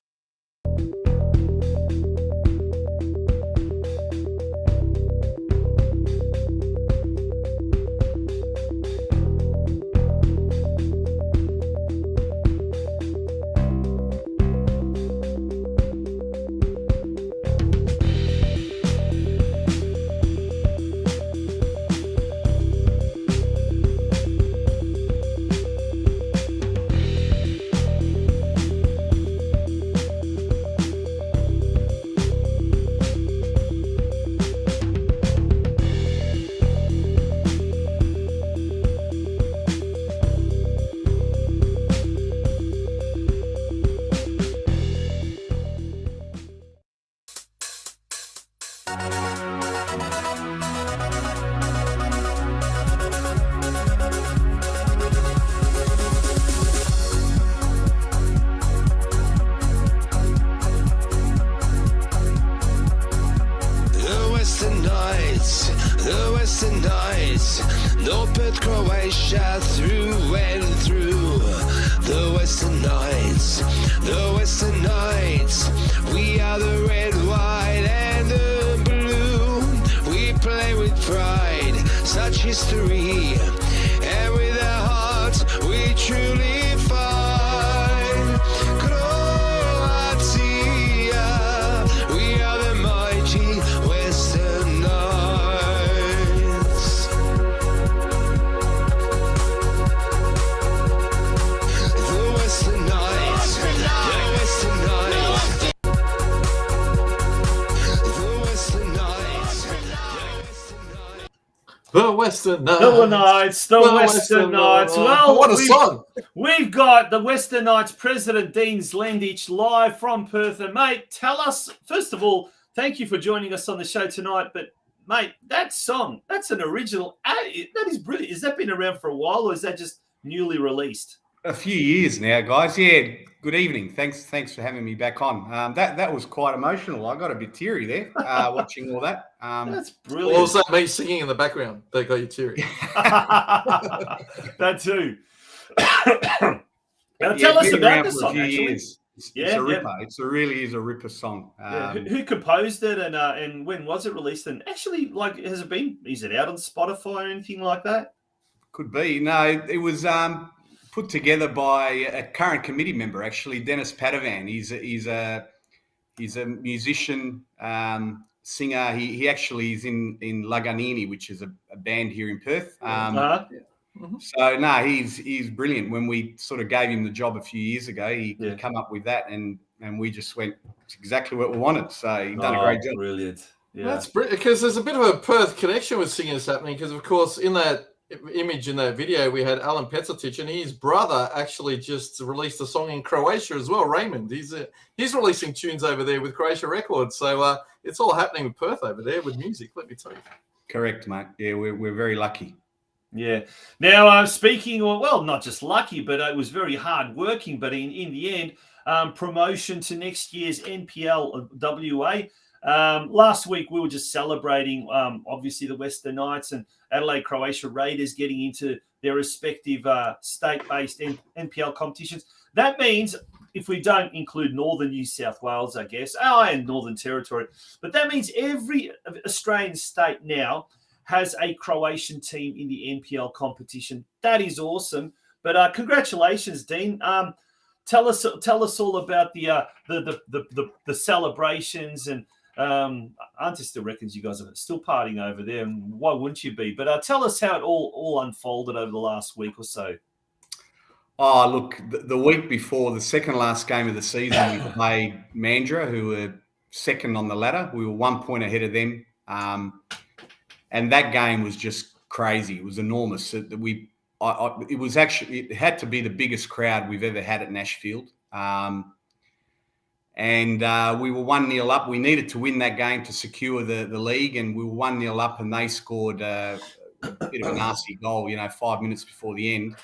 The Western Knights, no put Croatia through and through. The Western Knights, the Western Knights, we are the red, white and the blue. We play with pride, such history, and with our hearts we truly fight. Croatia, we are the mighty Western Knights. The Western Knights, the Western Knights, the Western Knights, The Western Knights. The Knights, the Western Knights. Well, what a song. We've got the Western Knights president, Dean ZLENDIC, live from Perth. And, mate, tell us, first of all, thank you for joining us on the show tonight. But, mate, that song, that's an original. That is brilliant. Has that been around for a while, or is that just newly released? A few years now, guys. Yeah, good evening. Thanks for having me back on. That was quite emotional. I got a bit teary there watching all that. That's Or brilliant. was that me singing in the background that got you teary? That too. Now, Yeah, tell us been about around the for a song, few actually. years. It's Yeah, a ripper. It really is a ripper song. Yeah, who composed it, and when was it released? And actually, like, is it out on Spotify or anything like that? Could be. No, it was put together by a current committee member, actually, Dennis Padovan. He's a musician, singer. He actually is in Laganini, which is a band here in Perth. So no, he's brilliant. When we sort of gave him the job a few years ago, he come up with that, and we just went, it's exactly what we wanted. So he's done a great job. Brilliant. Yeah. That's brilliant, because there's a bit of a Perth connection with singers happening, because, of course, in that image in that video, we had Alan Petzotic, and his brother actually just released a song in Croatia as well, Raymond. He's releasing tunes over there with Croatia Records. So it's all happening with Perth over there with music, let me tell you. Correct, mate. Yeah, we're very lucky. Yeah. Now, speaking, well, not just lucky, but it was very hard working. But in the end, promotion to next year's NPL WA. Last week, we were just celebrating, obviously, the Western Knights and Adelaide Croatia Raiders getting into their respective state-based NPL competitions. That means, if we don't include Northern New South Wales, I guess, and Northern Territory, but that means every Australian state now has a Croatian team in the NPL competition. That is awesome. But congratulations, Dean. Tell us all about the celebrations, and Auntie still reckons you guys are still partying over there, and why wouldn't you be? But tell us how it all unfolded over the last week or so. Oh, look, the week before the second last game of the season, we played Mandurah, who were second on the ladder. We were 1 point ahead of them. And that game was just crazy. It was enormous. It had to be the biggest crowd we've ever had at Nashfield. And we were 1-0 up. We needed to win that game to secure the league, and we were 1-0 up, and they scored a bit of a nasty goal, 5 minutes before the end.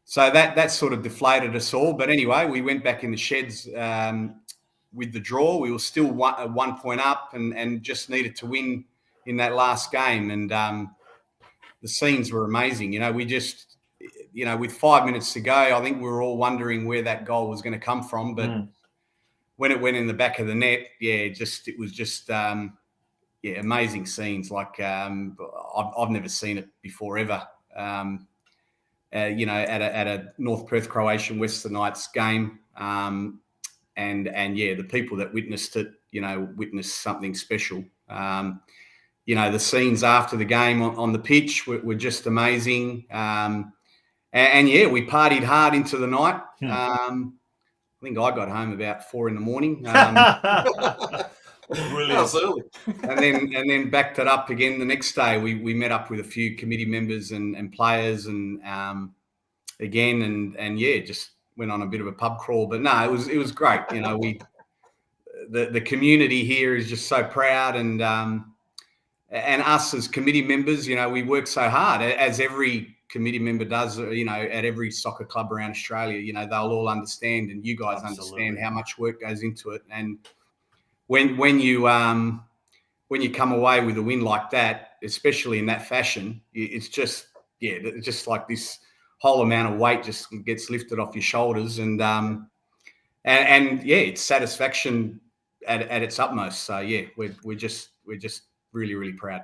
So that sort of deflated us all. But anyway, we went back in the sheds with the draw. We were still 1 point up, and just needed to win in that last game. And the scenes were amazing. We just, with 5 minutes to go, I think we were all wondering where that goal was going to come from. But when it went in the back of the net, it was just amazing scenes. Like I've never seen it before ever. At a North Perth Croatian Western Knights game, and the people that witnessed it, witnessed something special. The scenes after the game on the pitch were just amazing. We partied hard into the night. I think I got home about 4 a.m. Brilliant. and then backed it up again the next day. We met up with a few committee members and players and just went on a bit of a pub crawl. But no, it was great. The community here is just so proud, and us as committee members, we work so hard, as every committee member does, at every soccer club around Australia. They'll all understand, and you guys understand how much work goes into it. And when you come away with a win like that, especially in that fashion, it's just like this whole amount of weight just gets lifted off your shoulders, and it's satisfaction at its utmost. So we're just really, really proud.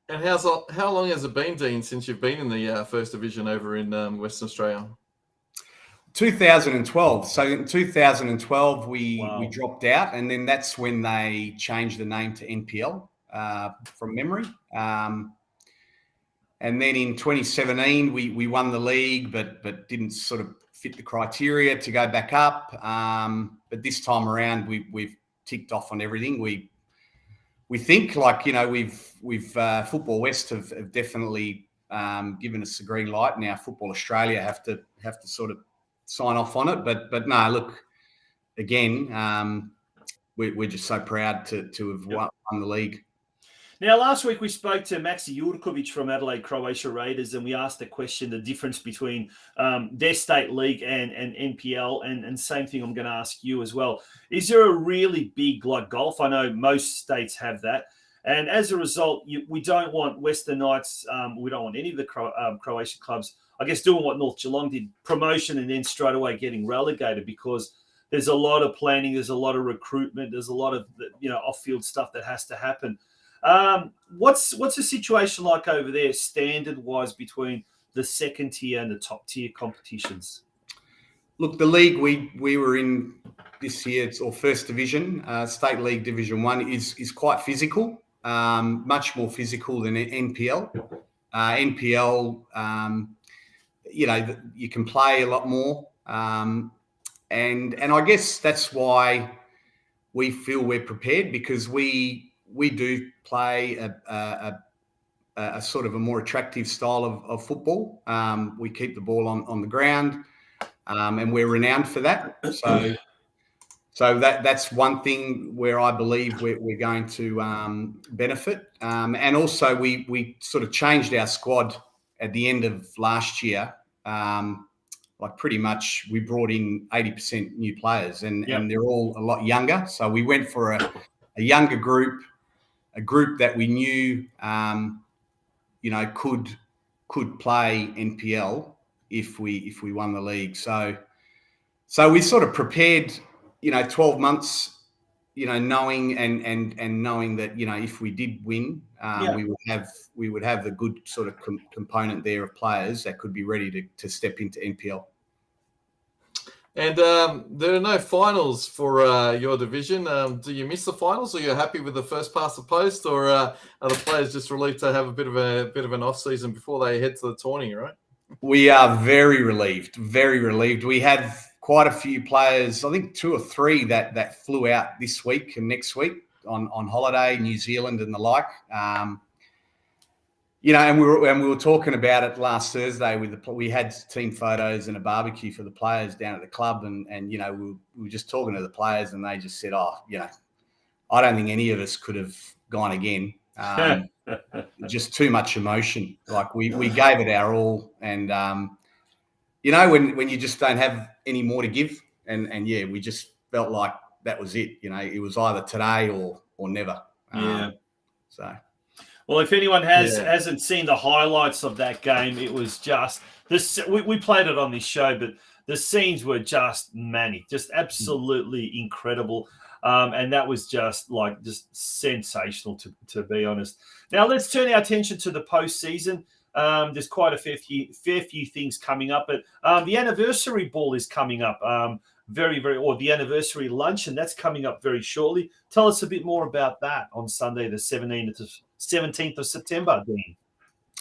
And how long has it been, Dean, since you've been in the First Division over in Western Australia? 2012. So in 2012, we dropped out, and then that's when they changed the name to NPL from memory. And then in 2017, we won the league, but didn't sort of fit the criteria to go back up. But this time around, we've ticked off on everything. We think we've Football West have definitely given us the green light. Now Football Australia have to sort of sign off on it. But no, look, again, we're just so proud to have won the league. Now, last week we spoke to Maxi Jurkovic from Adelaide Croatia Raiders, and we asked the question, the difference between their state league and NPL, and same thing I'm going to ask you as well. Is there a really big, like golf? I know most states have that. And as a result, we don't want Western Knights, we don't want any of the Croatian clubs, I guess, doing what North Geelong did, promotion and then straight away getting relegated, because there's a lot of planning, there's a lot of recruitment, there's a lot of off-field stuff that has to happen. What's the situation like over there, standard-wise, between the second tier and the top tier competitions? Look, the league we were in this year, or First Division, State League Division 1, is quite physical, much more physical than NPL. NPL, you can play a lot more, and I guess that's why we feel we're prepared, because we do play a sort of a more attractive style of football. We keep the ball on the ground, and we're renowned for that. So that's one thing where I believe we're going to benefit. And also we sort of changed our squad at the end of last year. Like pretty much we brought in 80% new players, and they're all a lot younger. So we went for a younger group, a group that we knew, could play NPL if we won the league. So we sort of prepared, 12 months, knowing and knowing that, if we did win, we would have the good sort of component there of players that could be ready to step into NPL. And there are no finals for your division. Do you miss the finals, or are you happy with the first past the post, or are the players just relieved to have a bit of an off season before they head to the tourney, right? We are very relieved. We had quite a few players, I think 2 or 3 that flew out this week and next week on holiday, New Zealand and the like. And we were talking about it last Thursday we had team photos and a barbecue for the players down at the club, and we were just talking to the players, and they just said, I don't think any of us could have gone again. Just too much emotion. Like we gave it our all, and when you just don't have any more to give, and we just felt like that was it. It was either today or never. Well, if anyone hasn't seen the highlights of that game, it was just this. We played it on this show, but the scenes were just manic, just absolutely incredible. And that was just sensational, to be honest. Now, let's turn our attention to the postseason. There's quite a fair few things coming up, but the anniversary ball is coming up or the anniversary luncheon, that's coming up very shortly. Tell us a bit more about that on Sunday, the 17th of September, Dean.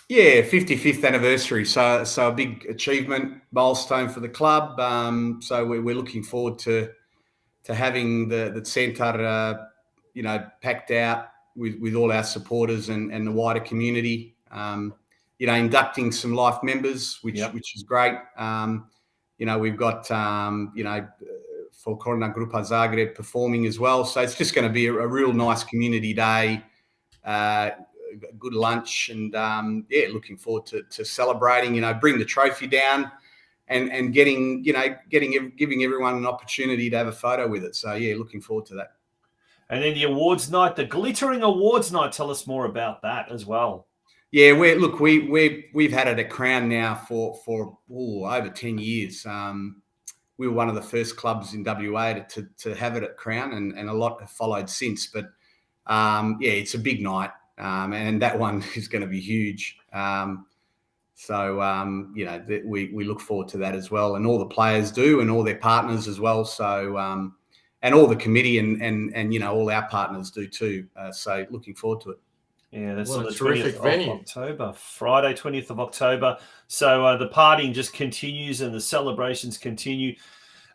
Yeah, 55th anniversary. So a big achievement, milestone for the club. So we're looking forward to having the centre, packed out with all our supporters and the wider community. Inducting some life members, which is great. We've got, Folklorna Grupa Zagreb performing as well. So it's just going to be a real nice community day, good lunch, and, looking forward to celebrating, bring the trophy down and giving everyone an opportunity to have a photo with it. So, looking forward to that. And then the awards night, the glittering awards night. Tell us more about that as well. Yeah, we've had it at Crown now for over 10 years. We were one of the first clubs in WA to have it at Crown, and a lot have followed since. But it's a big night, and that one is going to be huge. We look forward to that as well, and all the players do, and all their partners as well. So and all the committee and all our partners do too. So looking forward to it. Yeah, that's on on the the 20th of venue. October, Friday, 20th of October. So the partying just continues and the celebrations continue.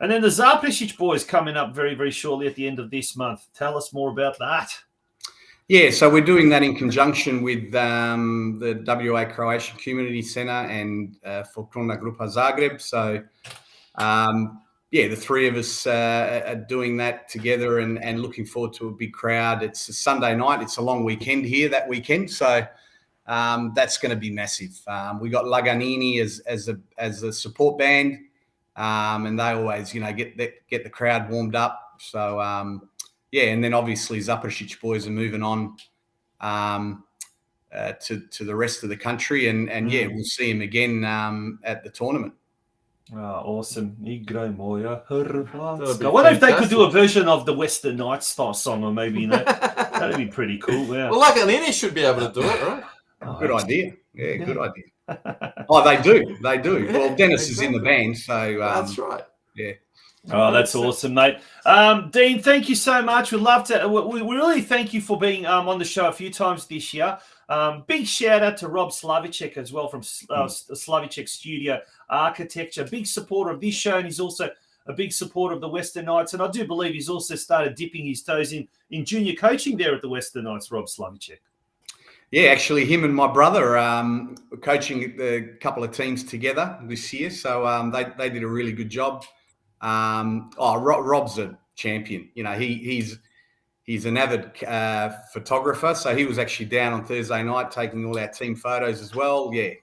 And then the Zapršić boys coming up very, very shortly at the end of this month. Tell us more about that. Yeah, so we're doing that in conjunction with the WA Croatian Community Centre and Folklorna Grupa Zagreb. So, the three of us are doing that together and looking forward to a big crowd. It's a Sunday night. It's a long weekend here that weekend. So that's going to be massive. We got Laganini as a support band, and they always, get the crowd warmed up. So, and then obviously Zapršić boys are moving on to the rest of the country. And we'll see them again at the tournament. Oh, awesome. Igro moja Hrvatska. That'd be I wonder if they could fantastic. do a version of the Western Knights style song, or maybe that'd be pretty cool. Yeah. Well, Laganini should be able to do it, right? Good idea. Yeah, good idea. Oh, they do. They do. Yeah, Well, Dennis is exactly. in the band, so That's right. yeah. Oh, that's awesome, mate. Dean, thank you so much. We'd love to. We really thank you for being on the show a few times this year. Big shout out to Rob Slavicek as well from Slavicek Studio Architecture. Big supporter of this show, and he's also a big supporter of the Western Knights. And I do believe he's also started dipping his toes in junior coaching there at the Western Knights, Rob Slavicek. Yeah, actually, him and my brother were coaching a couple of teams together this year, so they did a really good job. Rob's a champion. He's an avid photographer, so he was actually down on Thursday night taking all our team photos as well. Yeah,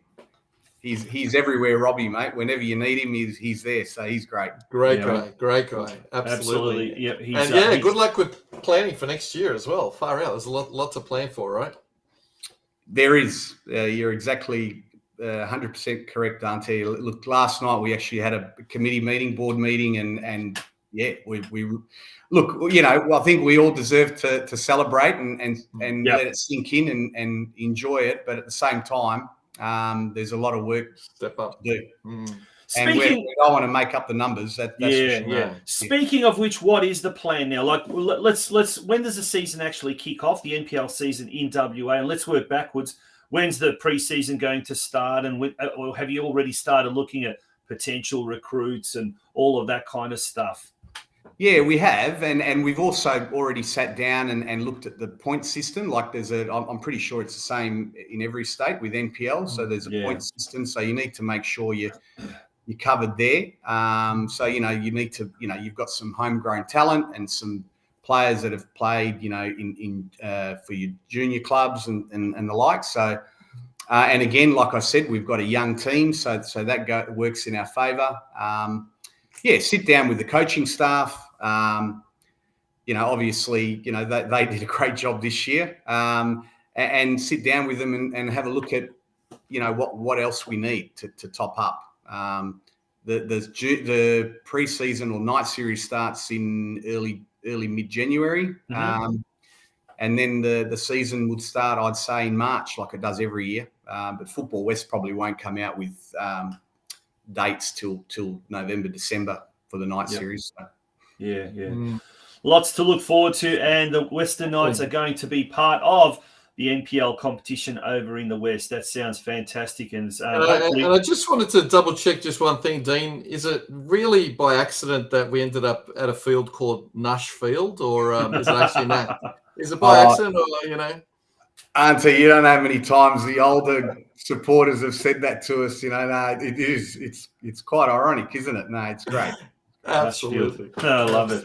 he's everywhere, Robbie, mate. Whenever you need him, he's there. So he's great. Great guy. Absolutely. Yeah, good luck with planning for next year as well. Far out. There's a lot to plan for, right? There is. You're exactly 100% correct, Dante. Look, last night we actually had a board meeting, and we look. I think we all deserve to celebrate and let it sink in and enjoy it. But at the same time, there's a lot of work Step up. to do. And we don't want to make up the numbers. That's for sure. Speaking of which, what is the plan now? Like, let's. When does the season actually kick off? The NPL season in WA, and let's work backwards. When's the pre-season going to start? And or have you already started looking at potential recruits and all of that kind of stuff? Yeah, we have, and we've also already sat down and looked at the point system. Like I'm pretty sure it's the same in every state with NPL. So there's a point system. So you need to make sure you're covered there. So you need to you've got some homegrown talent and some players that have played in for your junior clubs and the like. So and again, like I said, we've got a young team, so that works in our favour. Sit down with the coaching staff. Obviously, they did a great job this year. and sit down with them and have a look at, what else we need to top up. The pre-season or night series starts in early mid-January. Mm-hmm. And then the season would start, I'd say, in March, like it does every year. But Football West probably won't come out with dates till November, December for the night series. So. Yeah. Lots to look forward to, and the Western Knights are going to be part of the NPL competition over in the West. That sounds fantastic. And I just wanted to double check just one thing, Dean. Is it really by accident that we ended up at a field called Nush Field, or is it actually not? Is it by accident, or Auntie, you don't know how many times the older supporters have said that to us. No, it is. It's quite ironic, isn't it? No, it's great. Absolutely. I love it.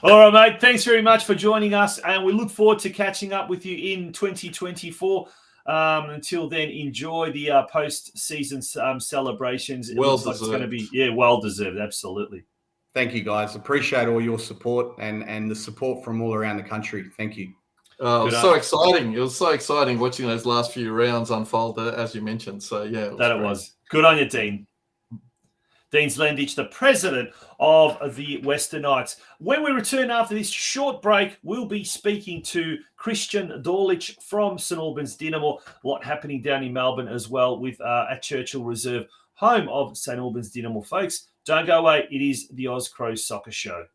All right, mate. Thanks very much for joining us, and we look forward to catching up with you in 2024. Until then, enjoy the post-season celebrations. It looks like it's going to be well deserved. Absolutely. Thank you, guys. Appreciate all your support and the support from all around the country. Thank you. It was so exciting. It was so exciting watching those last few rounds unfold, as you mentioned. So, yeah. It was. Good on you, Dean. Dean ZLENDIC, the president of the Western Knights. When we return after this short break, we'll be speaking to KRISTIAN DOLIC from St Albans Dinamo. A lot happening down in Melbourne as well with at Churchill Reserve, home of St Albans Dinamo, folks. Don't go away. It is the Oz Cro Soccer Show.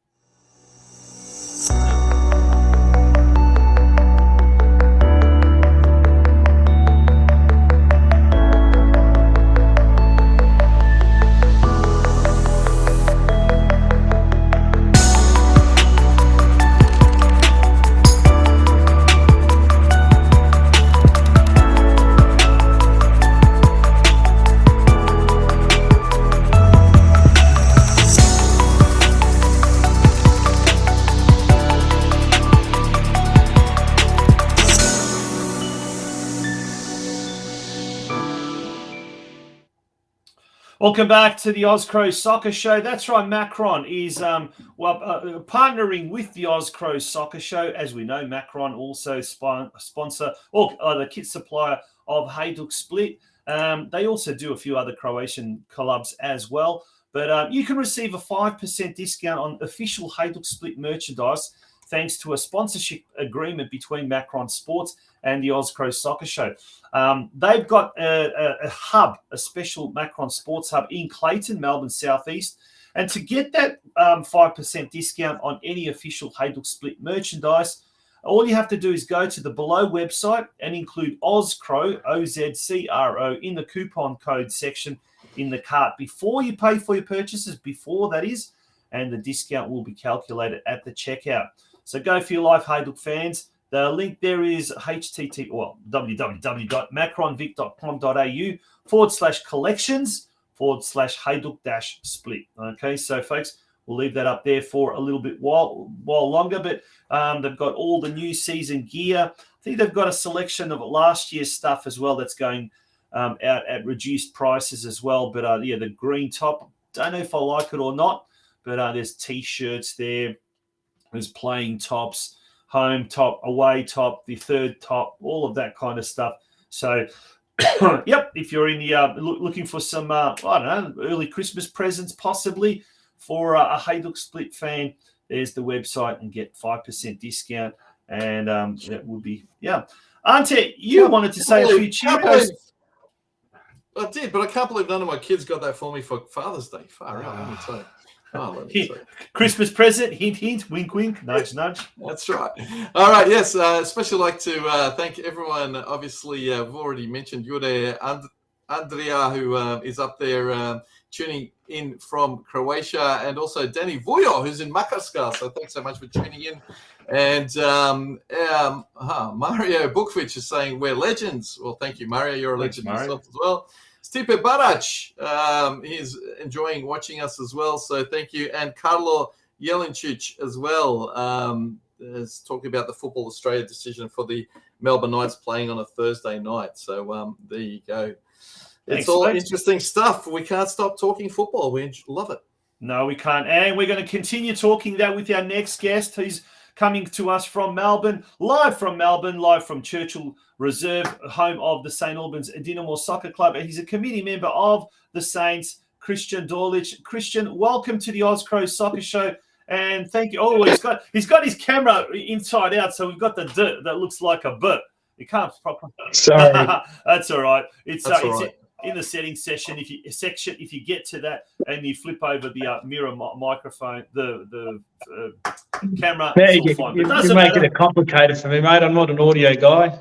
Welcome back to the Oz Cro Soccer Show. That's right, Macron is partnering with the Oz Cro Soccer Show. As we know, Macron also sponsor or the kit supplier of Hajduk Split. They also do a few other Croatian clubs as well. But you can receive a 5% discount on official Hajduk Split merchandise thanks to a sponsorship agreement between Macron Sports and the Oz Cro Soccer Show. They've got a hub, a special Macron Sports hub in Clayton, Melbourne Southeast. And to get that 5% discount on any official Hajduk Split merchandise, all you have to do is go to the below website and include Oz Cro, OZCRO, in the coupon code section in the cart before you pay for your purchases, before that is, and the discount will be calculated at the checkout. So go for your life, Hajduk fans. The link there is www.macronvic.com.au/collections/Hajduk-split. Okay, so folks, we'll leave that up there for a little bit while longer, but they've got all the new season gear. I think they've got a selection of last year's stuff as well that's going out at reduced prices as well. But the green top, don't know if I like it or not, but there's T-shirts there. There's playing tops, home top, away top, the third top, all of that kind of stuff. So, yep, if you're in the looking for some, early Christmas presents possibly for a Hajduk Split fan, there's the website and get 5% discount. And that would be, Ante, you wanted to say a few cheers. I did, but I can't believe none of my kids got that for me for Father's Day. Far out, let me tell you. Christmas present, hint, hint, wink, wink, nudge, nudge. That's right. All right, yes, especially like to thank everyone. Obviously, we've already mentioned you're there, Andrea, who is up there tuning in from Croatia, and also Danny Vujo, who's in Makarska. So thanks so much for tuning in. And Mario Bukvic is saying, we're legends. Well, thank you, Mario. You're a legend yourself as well. Stipe Barac, he's enjoying watching us as well, so thank you. And Carlo Jelincic as well is talking about the Football Australia decision for the Melbourne Knights playing on a Thursday night. So there you go. It's all interesting stuff. We can't stop talking football. We love it. No, we can't. And we're going to continue talking that with our next guest. He's coming to us from Melbourne, live from Churchill Reserve, home of the St. Albans Dinamo Soccer Club. And he's a committee member of the Saints, KRISTIAN DOLIC. KRISTIAN, welcome to the Oz Cro Soccer Show. And thank you. Oh, he's got his camera inside out, so we've got the dirt that looks like a bit. You can't properly. Sorry. That's all right. It's all right. In the settings section. If you get to that and you flip over the mirror microphone, the camera. There you're making it complicated for me, mate. I'm not an audio guy.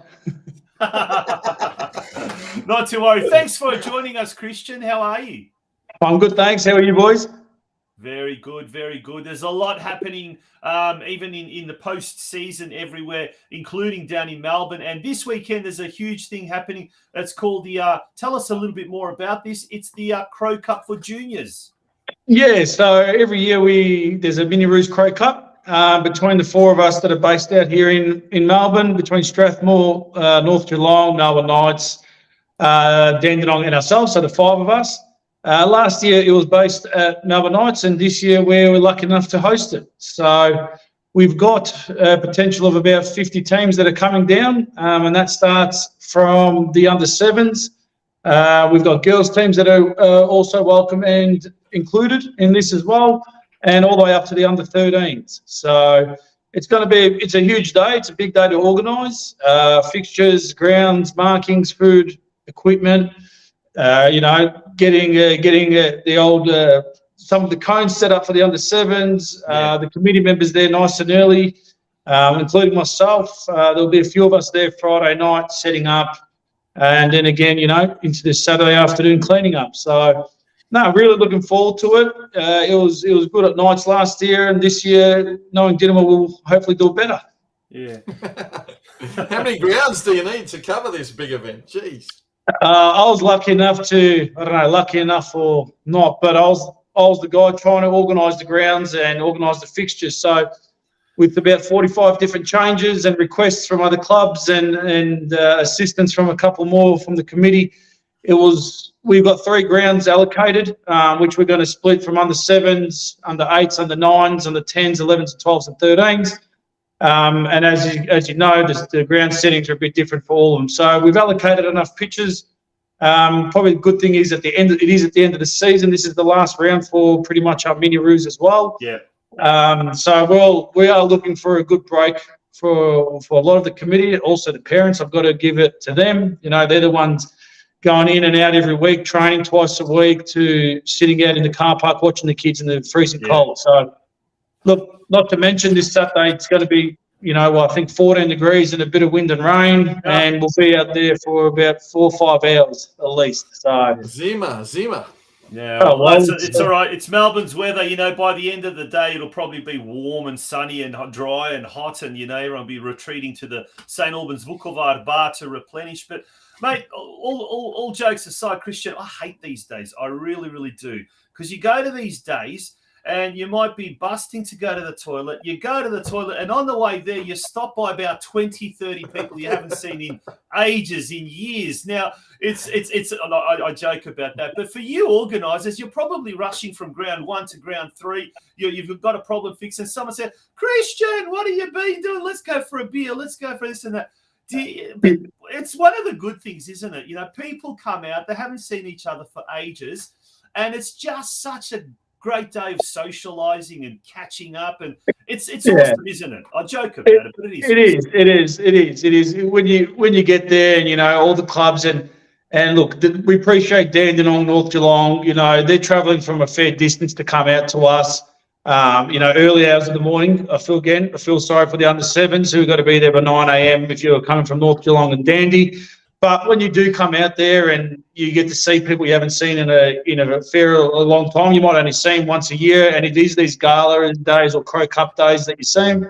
Not to worry. Thanks for joining us, KRISTIAN. How are you? I'm good, thanks. How are you, boys? Very good, very good. There's a lot happening, even in the post-season everywhere, including down in Melbourne. And this weekend, there's a huge thing happening. It's called tell us a little bit more about this. It's the Crow Cup for juniors. Yeah, so every year there's a Mini Roos Crow Cup between the four of us that are based out here in Melbourne, between Strathmore, North Geelong, Melbourne Knights, Dandenong and ourselves, so the five of us. Last year it was based at Melbourne Knights, and this year we were lucky enough to host it. So we've got a potential of about 50 teams that are coming down, and that starts from the under-7s. We've got girls teams that are also welcome and included in this as well, and all the way up to the under-13s. So it's a huge day. It's a big day to organise. Fixtures, grounds, markings, food, equipment. Getting the old some of the cones set up for the under-7s, the committee members there nice and early, including myself. There'll be a few of us there Friday night setting up, and then again, into this Saturday afternoon cleaning up. So, no, really looking forward to it. It was good at Knights last year, and this year, knowing Dinamo will hopefully do it better. Yeah. How many grounds do you need to cover this big event? Jeez. I was lucky enough lucky enough or not, but I was the guy trying to organise the grounds and organise the fixtures. So with about 45 different changes and requests from other clubs and assistance from a couple more from the committee, we've got 3 grounds allocated, which we're going to split from under-7s, under-8s, under-9s, under-10s, 11s, 12s and 13s. And as you know, the ground settings are a bit different for all of them. So we've allocated enough pitches. Probably the good thing is it is at the end of the season. This is the last round for pretty much our mini roos as well. Yeah. So we are looking for a good break for a lot of the committee. Also the parents, I've got to give it to them. They're the ones going in and out every week, training twice a week, to sitting out in the car park watching the kids in the freezing cold. So look, not to mention this Saturday, it's going to be, I think 14 degrees and a bit of wind and rain, and we'll be out there for about 4 or 5 hours at least. So Zima. Yeah, it's all right. It's Melbourne's weather. By the end of the day, it'll probably be warm and sunny and dry and hot, and everyone will be retreating to the St. Albans Vukovar bar to replenish. But mate, all jokes aside, KRISTIAN, I hate these days. I really, really do, because you go to these days and you might be busting to go to the toilet. You go to the toilet, and on the way there, you stop by about 20, 30 people you haven't seen in ages, in years. Now, I joke about that. But for you organisers, you're probably rushing from ground 1 to ground 3. You've got a problem fixed, and someone said, KRISTIAN, what have you been doing? Let's go for a beer. Let's go for this and that. It's one of the good things, isn't it? People come out, they haven't seen each other for ages, and it's just such a great day of socialising and catching up, and it's awesome, isn't it? I joke about it, but it is. When you get there, and all the clubs and look, we appreciate Dandenong, North Geelong. They're travelling from a fair distance to come out to us. Early hours of the morning. I feel sorry for the under-7s who've got to be there by 9 a.m. if you're coming from North Geelong and Dandy. But when you do come out there and you get to see people you haven't seen in a long time, you might only see them once a year, and it is these gala days or Crow Cup days that you see them,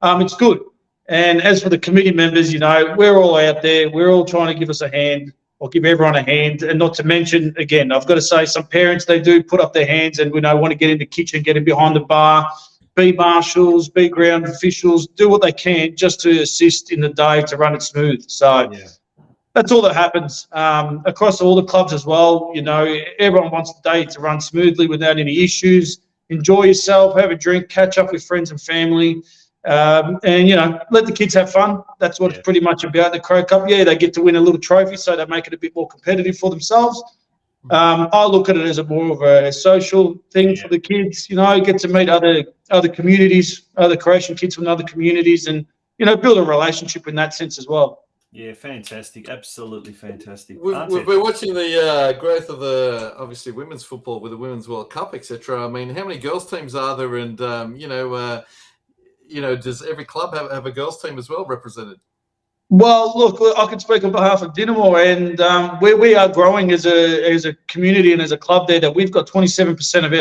it's good. And as for the committee members, we're all out there. We're all trying to give us a hand, or give everyone a hand. And not to mention, again, I've got to say, some parents, they do put up their hands and want to get in the kitchen, get in behind the bar, be marshals, be ground officials, do what they can just to assist in the day to run it smooth. So that's all that happens across all the clubs as well. Everyone wants the day to run smoothly without any issues. Enjoy yourself, have a drink, catch up with friends and family, And, you know, let the kids have fun. That's what it's pretty much about, the Crow Cup. Yeah, they get to win a little trophy, so they make it a bit more competitive for themselves. I look at it as more of a social thing for the kids. You know, get to meet other communities, other Croatian kids from other communities, and, you know, build a relationship in that sense as well. Yeah, fantastic. Absolutely fantastic. We're watching the growth of the, obviously, women's football with the Women's World Cup, etc. I mean, how many girls teams are there? And, you know, does every club have a girls team as well represented? Well, look, I can speak on behalf of Dinamo, and we are growing as a community and as a club there, that we've got 27% of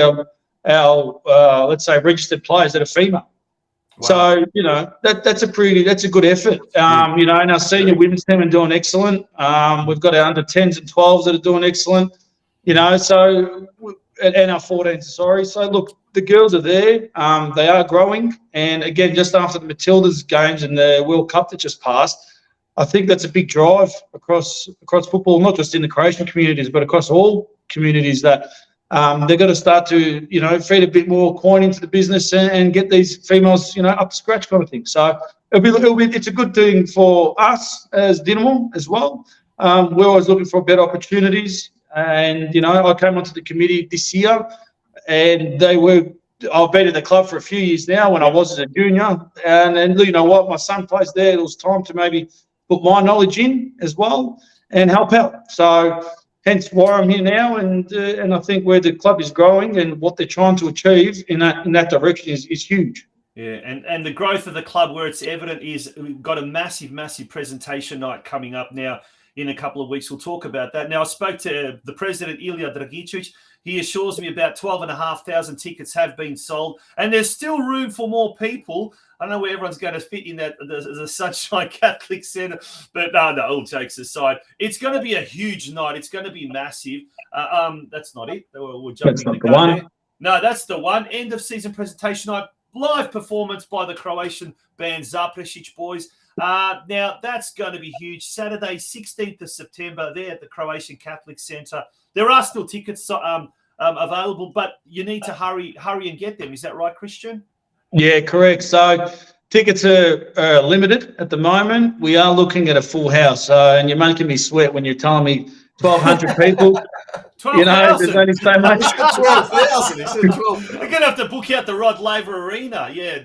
our let's say, registered players that are female. Wow. So, you know, that's a good effort. You know, and our senior women's team are doing excellent. We've got our under 10s and 12s that are doing excellent, you know, so, and our 14s, sorry. So, look, the girls are there. They are growing. And, again, just after the Matildas games and the World Cup that just passed, I think that's a big drive across football, not just in the Croatian communities, but across all communities, that they're going to start to, you know, feed a bit more coin into the business and get these females, you know, up to scratch kind of thing. So it's a good thing for us as Dinamo as well. We're always looking for better opportunities. And, you know, I came onto the committee this year, and I've been at the club for a few years now when I was as a junior. And you know what, my son plays there. It was time to maybe put my knowledge in as well and help out. So hence why I'm here now, and I think where the club is growing and what they're trying to achieve in that direction is huge. Yeah, and the growth of the club, where it's evident, is we've got a massive presentation night coming up now in a couple of weeks. We'll talk about that. Now, I spoke to the president, Ilija Dragicevic. He assures me about 12,500 tickets have been sold, and there's still room for more people. I don't know where everyone's going to fit in that the Sunshine Catholic Centre, but no, all jokes aside, it's going to be a huge night. It's going to be massive. That's not it. We're jumping that's not the one. There. No, that's the one. End of season presentation night, live performance by the Croatian band Zaprešić Boys. Now, that's going to be huge. Saturday, 16th of September, there at the Croatian Catholic Centre. There are still tickets available, but you need to hurry and get them. Is that right, Christian? Yeah, correct. So tickets are limited at the moment. We are looking at a full house, and you're making me sweat when you're telling me 1,200 people. 12,000. You know, there's only so much. 12,000. He said 12. We're gonna have to book out the Rod Laver Arena. Yeah,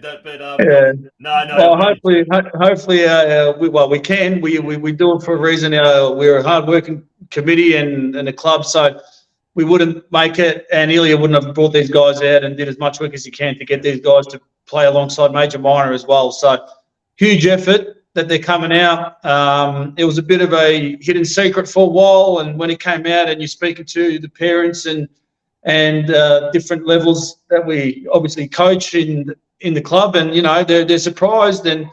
no. Well, hopefully, we can. We do it for a reason. We're a hard-working committee and a club, so we wouldn't make it, and Ilya wouldn't have brought these guys out and did as much work as he can to get these guys to play alongside Major Minor as well. So huge effort that they're coming out. It was a bit of a hidden secret for a while, and when it came out and you're speaking to the parents and different levels that we obviously coach in the club, and, you know, they're surprised. And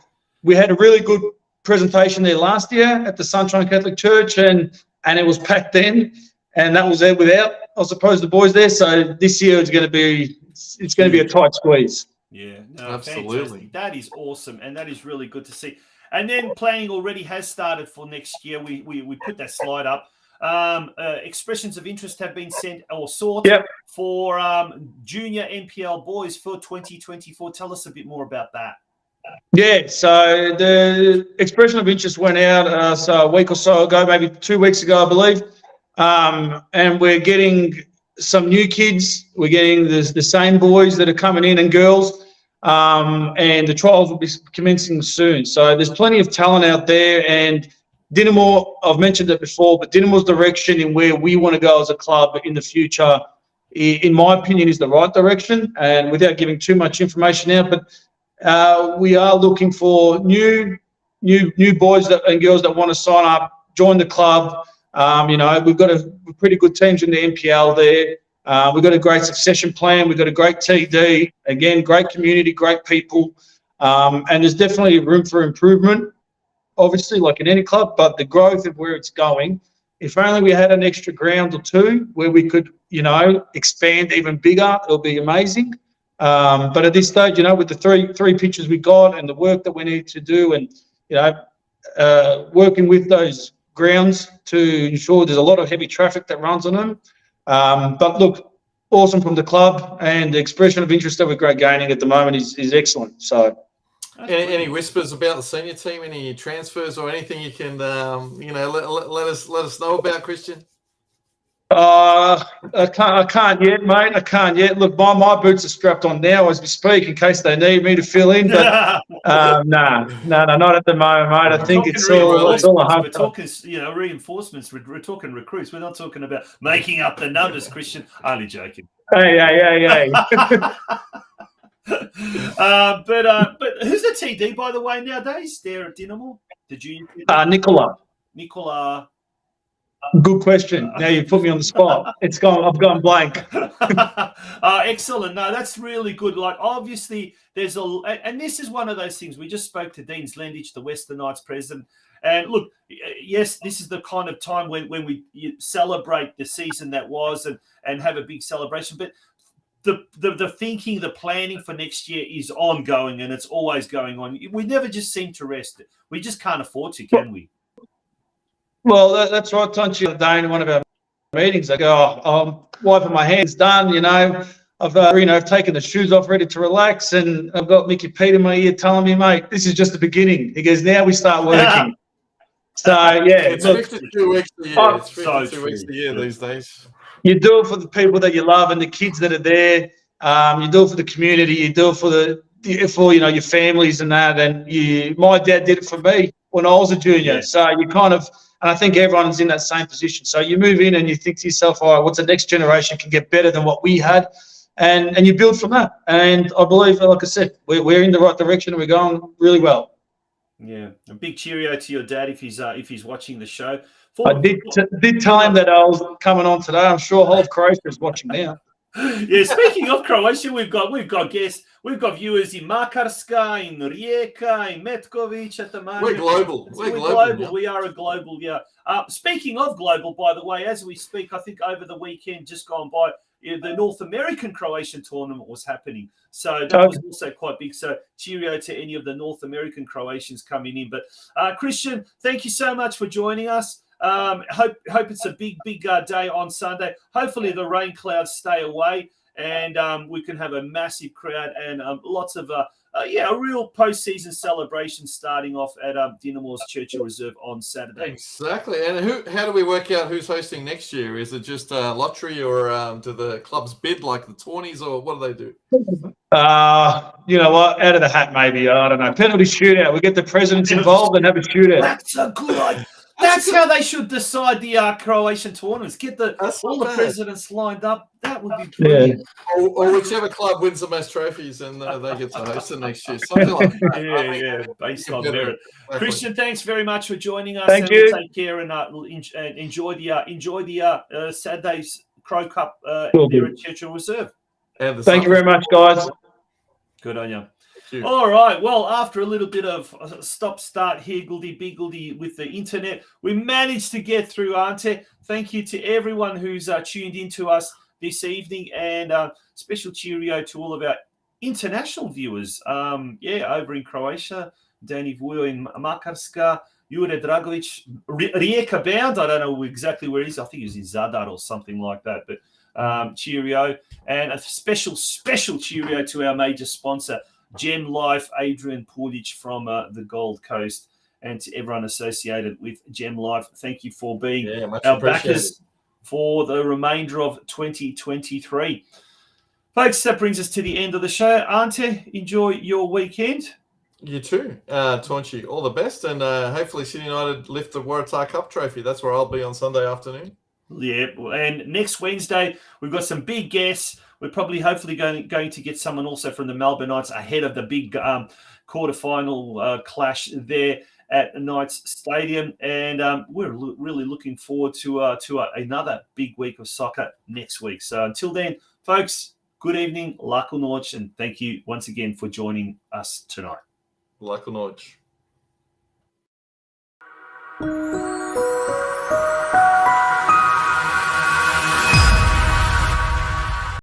we had a really good presentation there last year at the Sunshine Catholic Church, and it was packed then. And that was there without, I suppose, the boys there. So this year it's going to be a tight squeeze. Yeah, no, absolutely. Fantastic. That is awesome, and that is really good to see. And then planning already has started for next year. We put that slide up. Expressions of interest have been sent or sought for junior NPL boys for 2024. Tell us a bit more about that. Yeah, so the expression of interest went out so a week or so ago, maybe 2 weeks ago, I believe. And we're getting some new kids. We're getting the same boys that are coming in and girls. And the trials will be commencing soon. So there's plenty of talent out there. And Dinamo, I've mentioned it before, but Dinamo's direction in where we want to go as a club in the future, in my opinion, is the right direction. And without giving too much information out, but we are looking for new boys and girls that want to sign up, join the club. You know, we've got a pretty good teams in the NPL there. We've got a great succession plan. We've got a great TD. Again, great community, great people. And there's definitely room for improvement, obviously, like in any club, but the growth of where it's going, if only we had an extra ground or two where we could, you know, expand even bigger, it'll be amazing. But at this stage, you know, with the three pitches we got and the work that we need to do, and, you know, working with those grounds to ensure there's a lot of heavy traffic that runs on them. But look, awesome from the club, and the expression of interest that we're gaining at the moment is excellent. So Any whispers about the senior team? Any transfers or anything you can, let us know about, Christian? I can't yet, mate. I can't yet. Look, my boots are strapped on now as we speak in case they need me to fill in. But no, not at the moment, mate. I think it's all a We're talking, reinforcements. We're talking recruits. We're not talking about making up the numbers, Christian. Only joking. Hey. But who's the TD, by the way, nowadays there at Dinamo? Did you? Nicola. Good question. Now you put me on the spot. I've gone blank. Excellent. No, that's really good. Like, obviously, and this is one of those things. We just spoke to Dean ZLENDIC, the Western Knights president. And look, yes, this is the kind of time when we celebrate the season that was and have a big celebration. But the thinking, the planning for next year is ongoing, and it's always going on. We never just seem to rest. We just can't afford to, can we? Well, that's right, Tonchi. The other day in one of our meetings, I go, I'm wiping my hands done, I've taken the shoes off, ready to relax, and I've got Mickey Pete in my ear telling me, mate, this is just the beginning. He goes, now we start working. So, yeah. It's 52 weeks a year. It's 52 weeks a year these days. You do it for the people that you love and the kids that are there. You do it for the community. You do it for your families and that. And my dad did it for me when I was a junior. Yeah. So you kind of, and I think everyone's in that same position. So you move in and you think to yourself, all right, what's the next generation can get better than what we had? And you build from that. And I believe, like I said, we're in the right direction and we're going really well. Yeah, a big cheerio to your dad if he's watching the show. I did tell him that I was coming on today. I'm sure whole Croatia is watching now. Yeah, speaking of Croatia, we've got guests, we've got viewers in Makarska, in Rijeka, in Metkovic at the moment. We're global. We're global. Yeah. We are a global, yeah. Speaking of global, by the way, as we speak, I think over the weekend just gone by, the North American Croatian tournament was happening. So that was also quite big. So cheerio to any of the North American Croatians coming in. But Christian, thank you so much for joining us. Hope it's a big day on Sunday. Hopefully the rain clouds stay away and we can have a massive crowd and lots of a real postseason celebration starting off at Dinamo's Churchill Reserve on Saturday. Exactly. And how do we work out who's hosting next year? Is it just a lottery or do the clubs bid like the Tawnies or what do they do? You know what? Out of the hat, maybe. I don't know. Penalty shootout. We get the presidents involved and have a shootout. That's a good idea. That's how they should decide the Croatian tournaments. Get all the presidents lined up. That would be brilliant. Yeah. Or whichever club wins the most trophies and they get to host it next year. Something like that. Based on merit. Exactly. Christian, thanks very much for joining us. Thank you. Take care and enjoy the Saturday's Crow Cup there at Churchill Reserve. Thank you very much, guys. Good on you. All right. Well, after a little bit of stop-start higgledy-biggledy with the internet, we managed to get through, Ante. Thank you to everyone who's tuned in to us this evening, and special cheerio to all of our international viewers. Over in Croatia, Dani Vujo in Makarska, Jure Dragovic, Rijeka bound. I don't know exactly where he is. I think he was in Zadar or something like that, but cheerio. And a special cheerio to our major sponsor, Gem Life, Adrian Pulic from the Gold Coast, and to everyone associated with Gem Life. Thank you for being our backers for the remainder of 2023. Folks, that brings us to the end of the show. Ante, enjoy your weekend. You too, Taunchi. All the best, and hopefully Sydney United lift the Waratah Cup trophy. That's where I'll be on Sunday afternoon. Yeah, and next Wednesday, we've got some big guests. We're hopefully going to get someone also from the Melbourne Knights ahead of the big quarterfinal clash there at Knights Stadium. And we're really looking forward to another big week of soccer next week. So until then, folks, good evening, Laku Noć, and thank you once again for joining us tonight. Laku Noć.